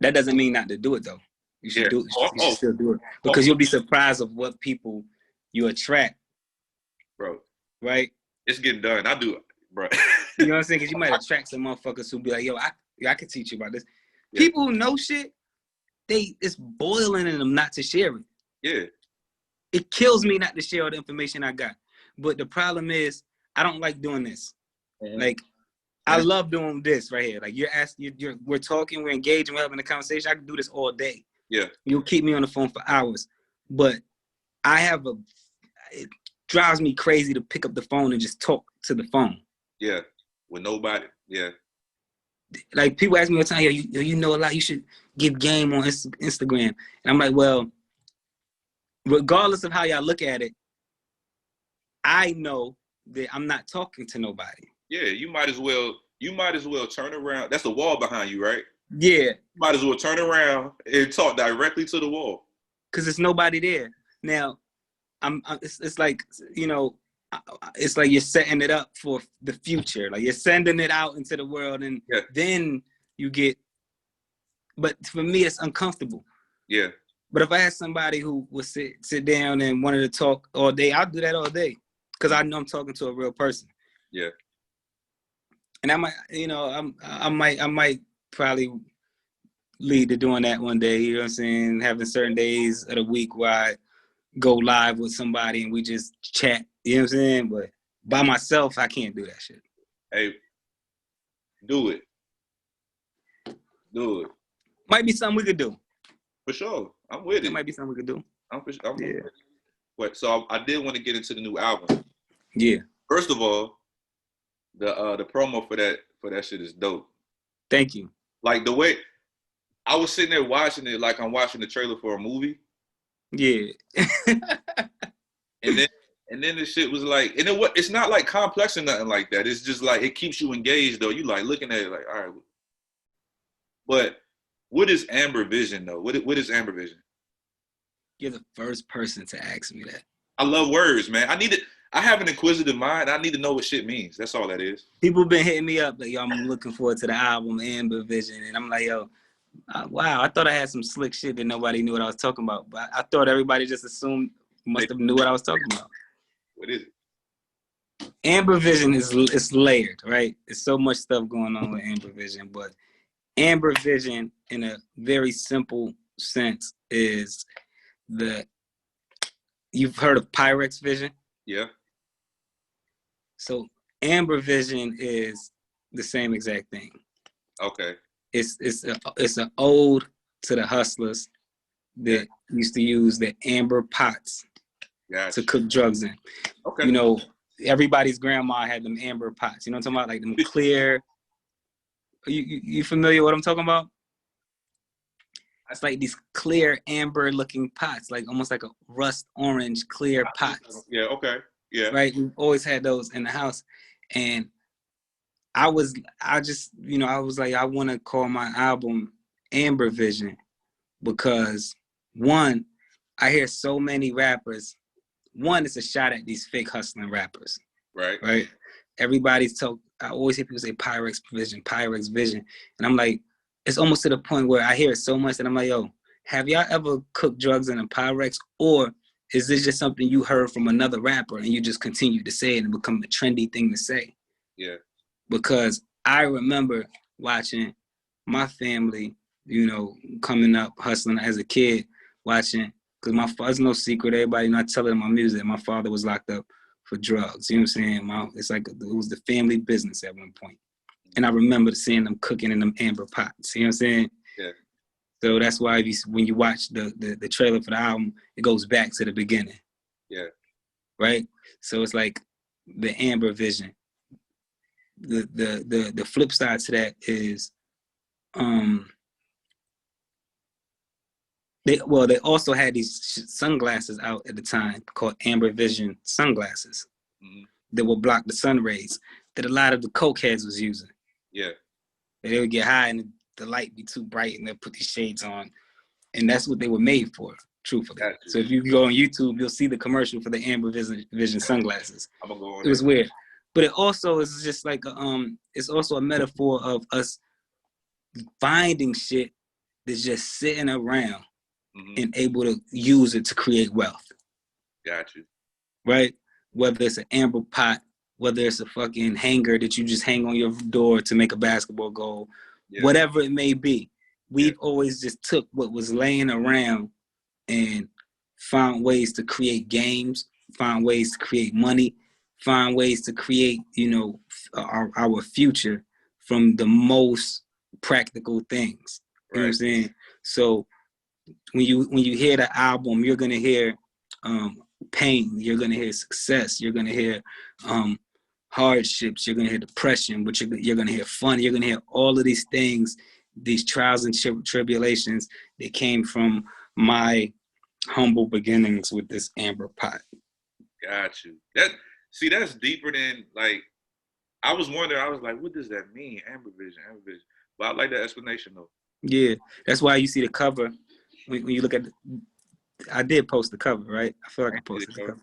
Speaker 1: that doesn't mean not to do it though. You should do it. You should still do it. Because you'll be surprised of what people you attract.
Speaker 2: Bro.
Speaker 1: Right?
Speaker 2: It's getting done. I do it, bro.
Speaker 1: You know what I'm saying? Because you might attract some motherfuckers who be like, yo, I can teach you about this. Yeah. People who know shit, it's boiling in them not to share it.
Speaker 2: Yeah.
Speaker 1: It kills me not to share all the information I got. But the problem is, I don't like doing this. Mm-hmm. Like, I love doing this right here. Like, we're talking, we're engaging, we're having a conversation. I can do this all day.
Speaker 2: Yeah.
Speaker 1: You'll keep me on the phone for hours. But it drives me crazy to pick up the phone and just talk to the phone.
Speaker 2: Yeah. With nobody. Yeah.
Speaker 1: Like, people ask me all the time, yo, you know a lot, you should give game on Instagram. And I'm like, well, regardless of how y'all look at it, I know that I'm not talking to nobody.
Speaker 2: Yeah, you might as well turn around. That's the wall behind you, right?
Speaker 1: Yeah.
Speaker 2: You might as well turn around and talk directly to the wall.
Speaker 1: Because there's nobody there. Now, it's like, you know, it's like you're setting it up for the future. Like, you're sending it out into the world, and then you get, but for me, it's uncomfortable.
Speaker 2: Yeah.
Speaker 1: But if I had somebody who would sit down and wanted to talk all day, I'll do that all day. Because I know I'm talking to a real person.
Speaker 2: Yeah.
Speaker 1: And I might, you know, I might probably lead to doing that one day, you know what I'm saying? Having certain days of the week where I go live with somebody and we just chat, you know what I'm saying? But by myself, I can't do that shit.
Speaker 2: Hey, do it. Do it.
Speaker 1: Might be something we could do.
Speaker 2: For sure. I'm with it.
Speaker 1: It might be something we could do.
Speaker 2: I'm with it. But so I did want to get into the new album.
Speaker 1: Yeah.
Speaker 2: First of all, the promo for that shit is dope.
Speaker 1: Thank you.
Speaker 2: Like, the way I was sitting there watching it, like I'm watching the trailer for a movie.
Speaker 1: Yeah.
Speaker 2: and then the shit was like, and it's not like complex or nothing like that. It's just like, it keeps you engaged though. You like looking at it like, all right. But what is Amber Vision though? What is Amber Vision?
Speaker 1: You're the first person to ask me that.
Speaker 2: I love words, man. I have an inquisitive mind. I need to know what shit means. That's all that is.
Speaker 1: People been hitting me up like, yo, I'm looking forward to the album Amber Vision. And I'm like, yo, wow, I thought I had some slick shit that nobody knew what I was talking about. But I thought everybody just assumed, must have knew what I was talking about.
Speaker 2: What is it?
Speaker 1: Amber Vision is layered, right? There's so much stuff going on with Amber Vision. But Amber Vision, in a very simple sense, is you've heard of Pyrex Vision?
Speaker 2: Yeah.
Speaker 1: So Amber Vision is the same exact thing.
Speaker 2: Okay.
Speaker 1: It's an ode to the hustlers that used to use the amber pots to cook drugs in.
Speaker 2: Okay.
Speaker 1: You know, everybody's grandma had them amber pots. You know what I'm talking about? Like them clear. You familiar with what I'm talking about? It's like these clear amber looking pots, like almost like a rust orange clear pots.
Speaker 2: Yeah, okay. Yeah.
Speaker 1: Right? We've always had those in the house. And I was like, I want to call my album Amber Vision because one, I hear so many rappers. One, it's a shot at these fake hustling rappers.
Speaker 2: Right.
Speaker 1: Right. Everybody's I always hear people say Pyrex Vision. And I'm like, it's almost to the point where I hear it so much that I'm like, yo, have y'all ever cooked drugs in a Pyrex? Or is this just something you heard from another rapper and you just continue to say it and become a trendy thing to say?
Speaker 2: Yeah.
Speaker 1: Because I remember watching my family, you know, coming up, hustling as a kid, watching, because my father's no secret, everybody not telling my music, my father was locked up for drugs, you know what I'm saying? It's like it was the family business at one point. And I remember seeing them cooking in them amber pots. You know what I'm saying?
Speaker 2: Yeah.
Speaker 1: So that's why when you watch the trailer for the album, it goes back to the beginning.
Speaker 2: Yeah.
Speaker 1: Right? So it's like the amber vision. The flip side to that is they also had these sunglasses out at the time called amber vision sunglasses that would block the sun rays that a lot of the coke heads was using.
Speaker 2: Yeah.
Speaker 1: And they would get high and the light be too bright and they'll put these shades on. And that's what they were made for, truthfully. So if you go on YouTube, you'll see the commercial for the amber vision sunglasses.
Speaker 2: I'm gonna go on
Speaker 1: it was weird. But it also is just like it's also a metaphor of us finding shit that's just sitting around and able to use it to create wealth.
Speaker 2: Got you.
Speaker 1: Right? Whether it's an amber pot, whether it's a fucking hanger that you just hang on your door to make a basketball goal, whatever it may be. We've always just took what was laying around and found ways to create games, find ways to create money, find ways to create, our future from the most practical things. You know what I'm saying? So when you hear the album, you're gonna hear pain, you're gonna hear success, you're gonna hear hardships, you're gonna hear depression, but you're gonna hear fun, you're gonna hear all of these things, these trials and tribulations that came from my humble beginnings with this amber pot.
Speaker 2: Got you. That's deeper than, like, I was wondering, I was like, what does that mean? Amber vision. But I like that explanation though.
Speaker 1: Yeah, that's why you see the cover. When you look at I did post the cover, right? I feel like I posted the cover.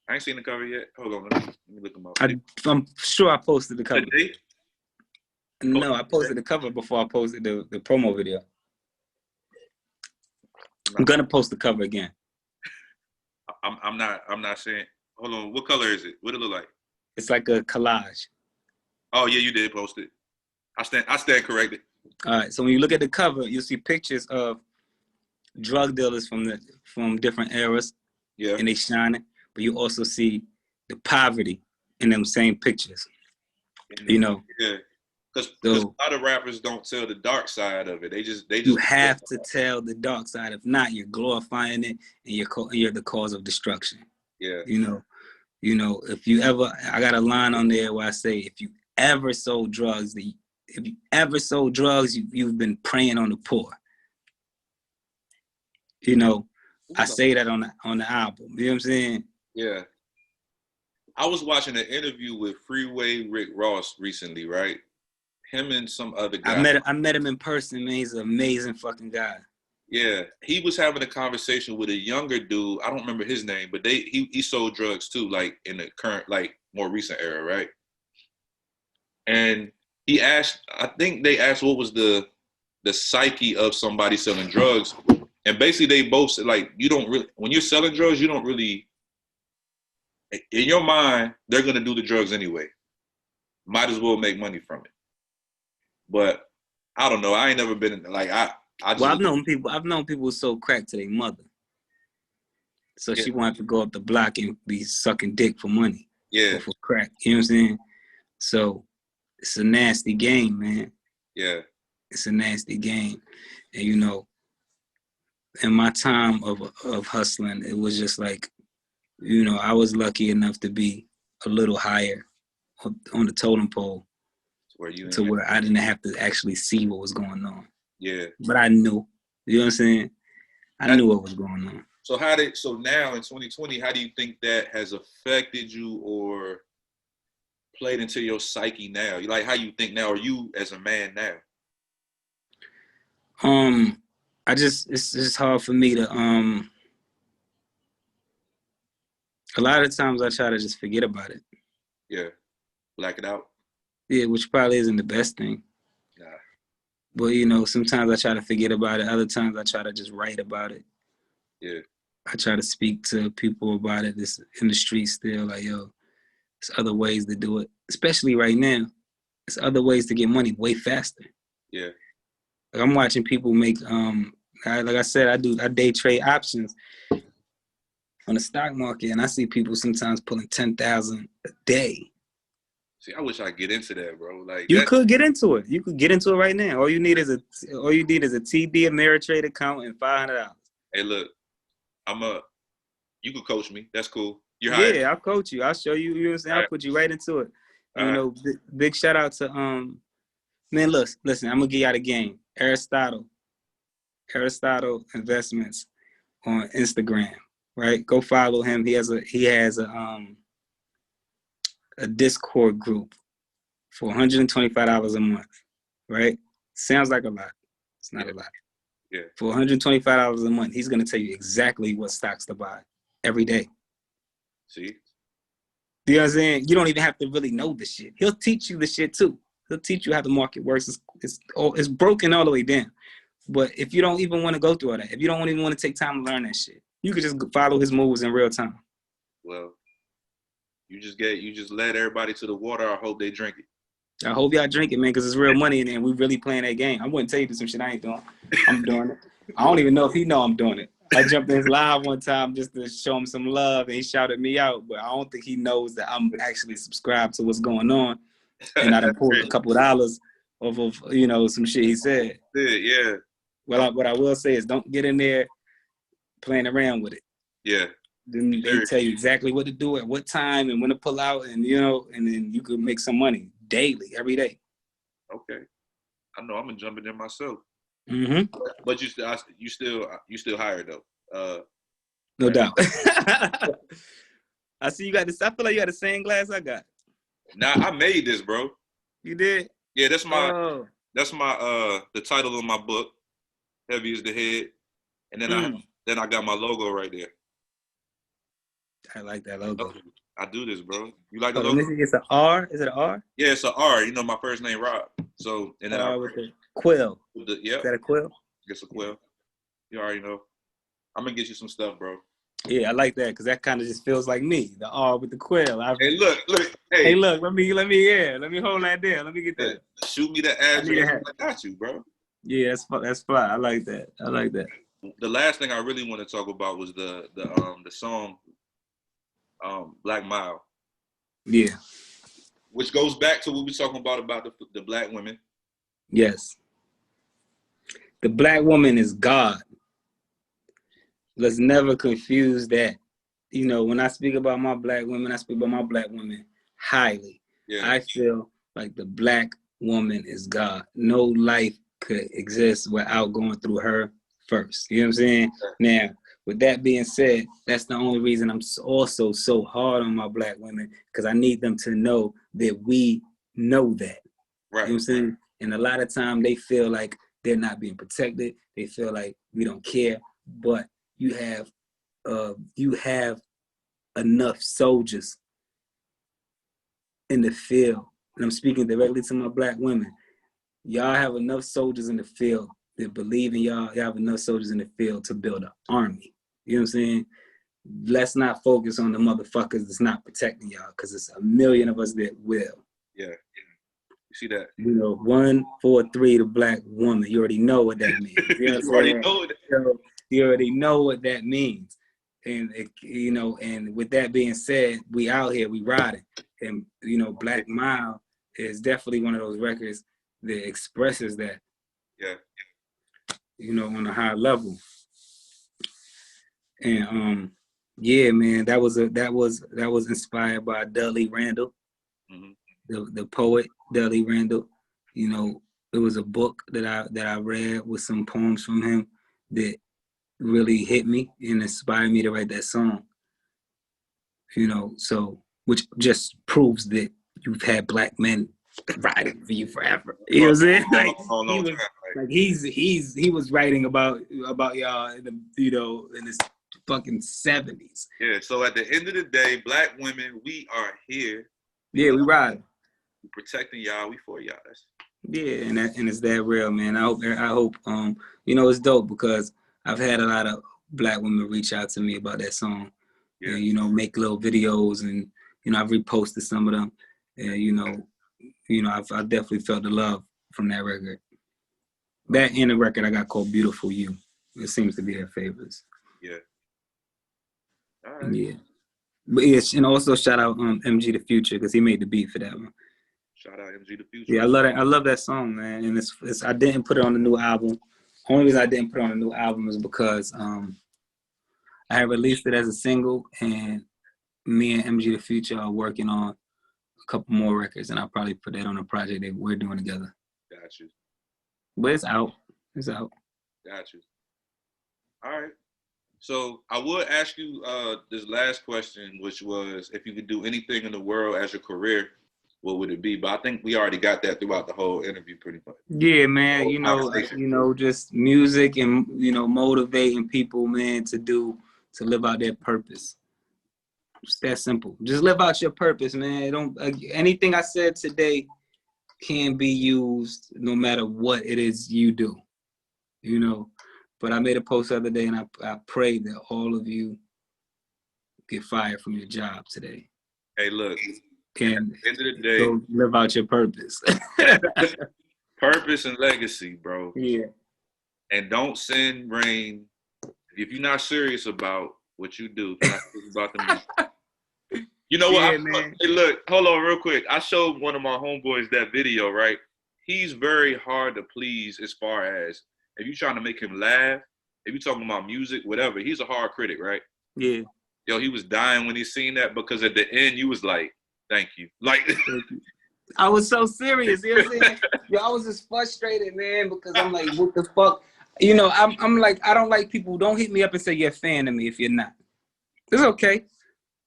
Speaker 2: I ain't seen the cover yet. Hold on, let me look them up.
Speaker 1: I'm sure I posted the cover.
Speaker 2: Today?
Speaker 1: No, I posted the cover before I posted the promo video. I'm gonna post the cover again.
Speaker 2: I'm not saying. Hold on, what color is it? What it look like?
Speaker 1: It's like a collage.
Speaker 2: Oh yeah, you did post it. I stand corrected.
Speaker 1: All right, so when you look at the cover, you'll see pictures of drug dealers from different eras. Yeah. And they shining, but you also see the poverty in them same pictures. Yeah.
Speaker 2: Because a lot of rappers don't tell the dark side of it. They just
Speaker 1: you have to tell the dark side. If not, you're glorifying it and you're the cause of destruction. Yeah. If you ever, I got a line on there where I say, if you ever sold drugs, you've been preying on the poor. I say that on the album. You know what I'm saying?
Speaker 2: Yeah. I was watching an interview with Freeway Rick Ross recently, right? Him and some other guy.
Speaker 1: I met him in person, man. He's an amazing fucking guy.
Speaker 2: Yeah. He was having a conversation with a younger dude. I don't remember his name, but he sold drugs too, like in the current, like more recent era, right? And he asked, I think they asked what was the psyche of somebody selling drugs. And basically they both said, like, you don't really, when you're selling drugs, you don't really, in your mind, they're going to do the drugs anyway. Might as well make money from it. But I don't know. I ain't never been like,
Speaker 1: I've known people who sold crack to their mother. So she wanted to go up the block and be sucking dick for money.
Speaker 2: Yeah.
Speaker 1: Or for crack. You know what I'm saying? So it's a nasty game, man.
Speaker 2: Yeah.
Speaker 1: It's a nasty game. And in my time of hustling, it was just like, I was lucky enough to be a little higher on the totem pole where I didn't have to actually see what was going on.
Speaker 2: Yeah.
Speaker 1: But I knew. You know what I'm saying? I knew what was going on.
Speaker 2: So so now in 2020, how do you think that has affected you or played into your psyche now? Like, how you think now, or you as a man now?
Speaker 1: It's just hard for me to, a lot of times I try to just forget about it.
Speaker 2: Yeah. Black it out.
Speaker 1: Yeah, which probably isn't the best thing.
Speaker 2: Nah.
Speaker 1: But, sometimes I try to forget about it. Other times I try to just write about it.
Speaker 2: Yeah.
Speaker 1: I try to speak to people about it. It's in the streets still, like, yo, there's other ways to do it. Especially right now. There's other ways to get money way faster.
Speaker 2: Yeah.
Speaker 1: Like, I'm watching people make, like I said, I day trade options on the stock market, and I see people sometimes pulling $10,000 a day.
Speaker 2: See, I wish I could get into that, bro. Like
Speaker 1: you could get into it. You could get into it right now. All you need is a TD Ameritrade account and $500.
Speaker 2: Hey, look, you could coach me. That's cool. You're hired.
Speaker 1: Yeah, I'll coach you. I'll show you. You know what I'm saying? I'll put you right into it. You know, big shout out to man. Listen. I'm gonna give y'all the game. Aristotle Investments on Instagram. Right, go follow him. He has a Discord group for $125 a month. Right, sounds like a lot. It's not a lot.
Speaker 2: Yeah. For
Speaker 1: $125 a month, he's gonna tell you exactly what stocks to buy every day.
Speaker 2: See?
Speaker 1: You know what I'm saying? You don't even have to really know the shit. He'll teach you the shit too. He'll teach you how the market works. It's broken all the way down. But if you don't even want to go through all that, if you don't even want to take time to learn that shit, you could just follow his moves in real time.
Speaker 2: Well, you just led everybody to the water. I hope they drink it.
Speaker 1: I hope y'all drink it, man, because it's real money in there and we really playing that game. I wouldn't tell you some shit I ain't doing. I'm doing it. I don't even know if he know I'm doing it. I jumped in his live one time just to show him some love, and he shouted me out, but I don't think he knows that I'm actually subscribed to what's going on. And I done pulled a couple of dollars off of, you know, some shit he said.
Speaker 2: Yeah.
Speaker 1: Well, what I will say is don't get in there playing around with it.
Speaker 2: Yeah.
Speaker 1: Then they tell you exactly what to do at what time and when to pull out, and, you know, and then you could make some money daily, every day.
Speaker 2: Okay. I know I'm going to jump in there myself.
Speaker 1: Mm-hmm.
Speaker 2: But you still hired though.
Speaker 1: No doubt. I see you got this. I feel like you got the same glass I got.
Speaker 2: Nah, I made this, bro.
Speaker 1: You did?
Speaker 2: Yeah, that's my the title of my book. Heavy is the head, and then I got my logo right there.
Speaker 1: I like that logo.
Speaker 2: I do this, bro. You like the logo?
Speaker 1: It's an R. Is it an R?
Speaker 2: Yeah, it's an R. You know, my first name Rob. So and then
Speaker 1: with the quill.
Speaker 2: Yeah.
Speaker 1: Is that a quill?
Speaker 2: It's a quill. You already know. I'm gonna get you some stuff, bro.
Speaker 1: Yeah, I like that because that kind of just feels like me. The R with the quill.
Speaker 2: Hey, look.
Speaker 1: Hey, look. Let me hold that there. Let me get that.
Speaker 2: Shoot me the address. I got you, bro.
Speaker 1: Yeah, that's fly. I like that.
Speaker 2: The last thing I really want to talk about was the song Black Mile.
Speaker 1: Yeah.
Speaker 2: Which goes back to what we were talking about the black women.
Speaker 1: Yes. The black woman is God. Let's never confuse that. You know, when I speak about my black women, I speak about my black women highly. Yeah. I feel like the black woman is God. No life could exist without going through her first. You know what I'm saying? Now, with that being said, that's the only reason I'm also so hard on my black women, because I need them to know that we know that.
Speaker 2: Right.
Speaker 1: You know what I'm saying? And a lot of time they feel like they're not being protected. They feel like we don't care. But you have enough soldiers in the field. And I'm speaking directly to my black women. Y'all have enough soldiers in the field that believe in y'all. Y'all have enough soldiers in the field to build an army. You know what I'm saying? Let's not focus on the motherfuckers that's not protecting y'all, because it's a million of us that will.
Speaker 2: Yeah. You see that?
Speaker 1: You know, 1, 4, 3, the black woman. You already know what that means. You know you already know what that means. And, you know, and with that being said, we out here, we riding. And, you know, Black Mile is definitely one of those records that expresses that.
Speaker 2: Yeah.
Speaker 1: You know, on a high level. And yeah, man, that was inspired by Dudley Randall, the poet Dudley Randall. You know, it was a book that I read with some poems from him that really hit me and inspired me to write that song. You know, so which just proves that you've had black men writing for you forever. You know what I'm saying? He was writing about y'all in the, you know, in the fucking 70s.
Speaker 2: Yeah. So at the end of the day, black women, we are here.
Speaker 1: Yeah, we ride.
Speaker 2: We protecting y'all. We for y'all.
Speaker 1: Yeah, and it's that real, man. I hope you know, it's dope because I've had a lot of black women reach out to me about that song. Yeah. And, you know, make little videos, and, you know, I've reposted some of them. And, you know, I've definitely felt the love from that record. That and the record I got called Beautiful You. It seems to be their favorites.
Speaker 2: Yeah. All right.
Speaker 1: Yeah. But yes, and also shout out MG the Future, because he made the beat for that one.
Speaker 2: Shout out MG the Future.
Speaker 1: Yeah, I love that. I love that song, man. And it's I didn't put it on the new album. Only reason I didn't put it on the new album is because I had released it as a single, and me and MG the Future are working on a couple more records, and I'll probably put that on a project that we're doing together.
Speaker 2: Got you.
Speaker 1: But it's out. It's out.
Speaker 2: Got you. All right. So I would ask you this last question, which was if you could do anything in the world as your career, what would it be? But I think we already got that throughout the whole interview pretty much.
Speaker 1: Yeah, man. You know, just music and, you know, motivating people, man, to live out their purpose. It's that simple. Just live out your purpose, man. Don't anything I said today can be used no matter what it is you do, you know. But I made a post the other day, and I pray that all of you get fired from your job today.
Speaker 2: Hey, look.
Speaker 1: Can
Speaker 2: at the end of the day,
Speaker 1: go live out your purpose.
Speaker 2: Purpose and legacy, bro.
Speaker 1: Yeah.
Speaker 2: And don't send rain if you're not serious about what you do. About the you know what?
Speaker 1: Man.
Speaker 2: Hey, look, hold on real quick. I showed one of my homeboys that video, right? He's very hard to please as far as if you're trying to make him laugh, if you're talking about music, whatever. He's a hard critic, right?
Speaker 1: Yeah.
Speaker 2: Yo, he was dying when he seen that because at the end you was like, thank you. Like,
Speaker 1: I was so serious. You know what I'm saying? Yo, I was just frustrated, man, because I'm like, what the fuck? You know, I'm like, I don't like people. Don't hit me up and say you're a fan of me if you're not. It's okay.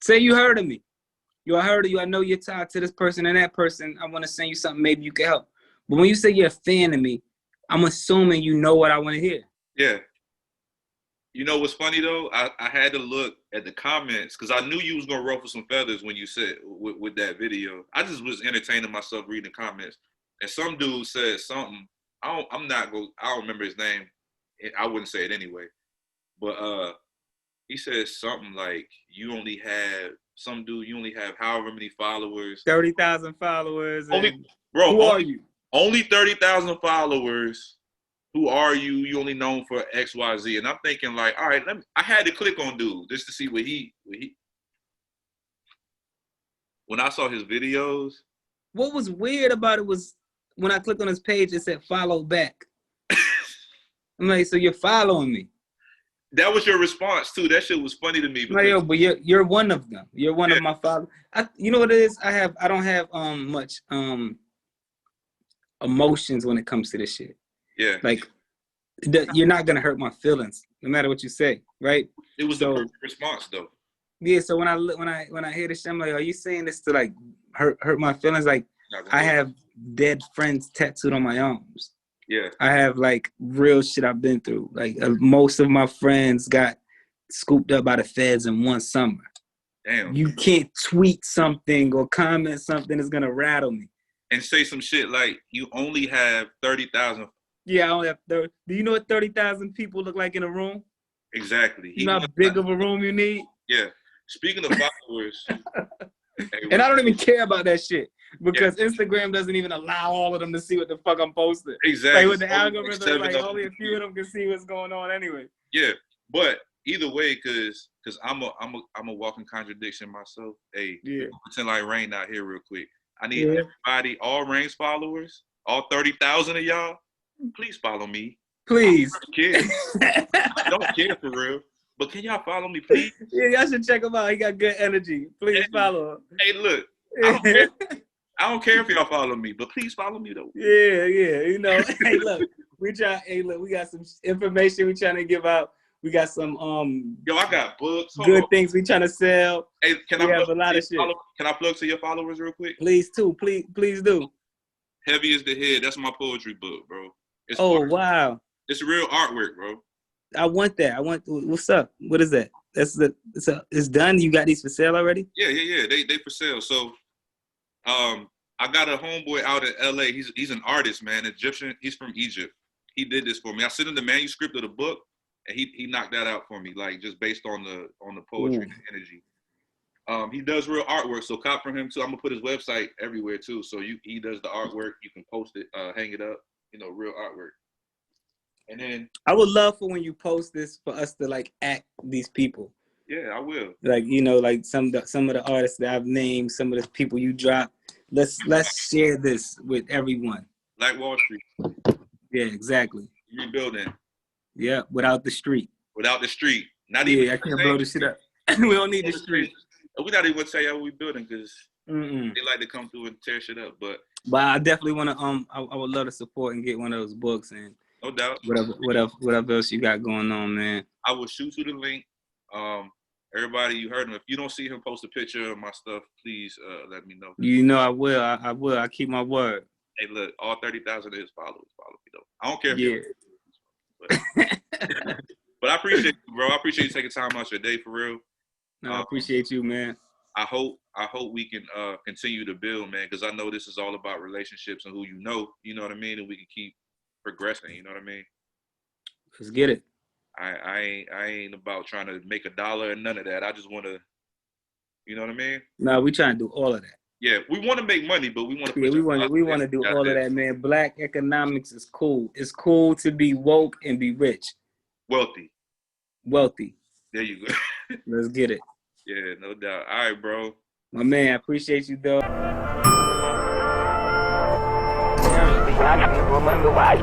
Speaker 1: Say you heard of me. Yo, I heard of you. I know you're tied to this person and that person. I want to send you something. Maybe you can help. But when you say you're a fan of me, I'm assuming you know what I want to hear.
Speaker 2: Yeah. You know what's funny though? I had to look at the comments because I knew you was gonna ruffle some feathers when you said with that video. I just was entertaining myself reading the comments, and some dude said something. I don't remember his name. I wouldn't say it anyway. But he said something like you only have however many followers.
Speaker 1: 30,000 followers.
Speaker 2: Who
Speaker 1: are you?
Speaker 2: Only 30,000 followers. Who are you? You only known for X, Y, Z. And I'm thinking like, all right, I had to click on dude just to see what he. When I saw his videos.
Speaker 1: What was weird about it was when I clicked on his page, it said follow back. I'm like, so you're following me.
Speaker 2: That was your response too. That shit was funny to me.
Speaker 1: Because, yo, but you're one of them. You're one of my followers. You know what it is? I don't have much emotions when it comes to this shit.
Speaker 2: Yeah.
Speaker 1: Like, you're not gonna hurt my feelings, no matter what you say, right?
Speaker 2: It was the perfect response, though.
Speaker 1: Yeah. So when I hear this shit, I'm like, are you saying this to like hurt my feelings? Like, I have dead friends tattooed on my arms.
Speaker 2: Yeah.
Speaker 1: I have like real shit I've been through. Like most of my friends got scooped up by the feds in one summer.
Speaker 2: Damn.
Speaker 1: You can't tweet something or comment something that's gonna rattle me.
Speaker 2: And say some shit like you only have 30,000.
Speaker 1: Yeah, I only have 30. Do you know what 30,000 people look like in a room?
Speaker 2: Exactly.
Speaker 1: You know how big of a room you need?
Speaker 2: Yeah. Speaking of followers.
Speaker 1: And I don't even care about that shit because Instagram doesn't even allow all of them to see what the fuck I'm posting.
Speaker 2: Exactly.
Speaker 1: Like with the algorithm, like only a few of them can see what's going on anyway.
Speaker 2: Yeah, but either way, cause I'm a walking contradiction myself. Hey, pretend like Rain out here real quick. I need everybody, all Rain's followers, all 30,000 of y'all. Please follow me.
Speaker 1: Please.
Speaker 2: I don't care for real. But can y'all follow me, please?
Speaker 1: Yeah, y'all should check him out. He got good energy. Please follow him.
Speaker 2: Hey, look. I don't care if y'all follow me, but please follow me though.
Speaker 1: Yeah. You know, hey, look, we got some information we trying to give out. We got some
Speaker 2: Yo, I got books.
Speaker 1: Good things we trying to sell.
Speaker 2: Hey,
Speaker 1: we have a lot of shit.
Speaker 2: Can I plug to your followers real quick?
Speaker 1: Please do.
Speaker 2: Heavy is the Head. That's my poetry book, bro. It's
Speaker 1: wow.
Speaker 2: It's real artwork, bro.
Speaker 1: I want that. What's up? What is that? It's done. You got these for sale already?
Speaker 2: Yeah. They for sale. So, I got a homeboy out in LA. He's an artist, man, Egyptian. He's from Egypt. He did this for me. I sent him the manuscript of the book, and he knocked that out for me, like just based on the poetry and the energy. He does real artwork, so cop from him too. I'm gonna put his website everywhere too. So he does the artwork. You can post it, hang it up. You know, real artwork. And then
Speaker 1: I would love for when you post this for us to like act these people.
Speaker 2: Yeah, I will.
Speaker 1: Like, you know, like some of the artists that I've named, some of the people you drop, Let's share this with everyone.
Speaker 2: Like Wall Street.
Speaker 1: Yeah, exactly.
Speaker 2: Rebuilding.
Speaker 1: Yeah, without the street.
Speaker 2: Without the street. Not even.
Speaker 1: I can't blow this shit up. We don't need the street.
Speaker 2: We're not even gonna tell y'all what we building because they like to come through and tear shit up. But
Speaker 1: I definitely want to. I would love to support and get one of those books and
Speaker 2: no doubt.
Speaker 1: Whatever else you got going on, man.
Speaker 2: I will shoot you the link. Everybody, you heard him. If you don't see him post a picture of my stuff, please let me know.
Speaker 1: You know I will. I will. I keep my word.
Speaker 2: Hey, look, all 30,000 of his followers follow me though. I don't care if but I appreciate you, bro. I appreciate you taking time out your day for real.
Speaker 1: No, I appreciate you, man.
Speaker 2: I hope we can continue to build, man, because I know this is all about relationships and who you know what I mean, and we can keep progressing, you know what I mean?
Speaker 1: Let's get it.
Speaker 2: I ain't about trying to make $1 and none of that. I just want to, you know what I mean?
Speaker 1: No, we trying to do all of that.
Speaker 2: Yeah, we want to make money, but we want to.
Speaker 1: Yeah, we want to do all of that, man. Black economics is cool. It's cool to be woke and be rich.
Speaker 2: Wealthy.
Speaker 1: There
Speaker 2: you go.
Speaker 1: Let's get it.
Speaker 2: Yeah, no doubt. All right, bro.
Speaker 1: My man, I appreciate you, though.
Speaker 4: Remember why.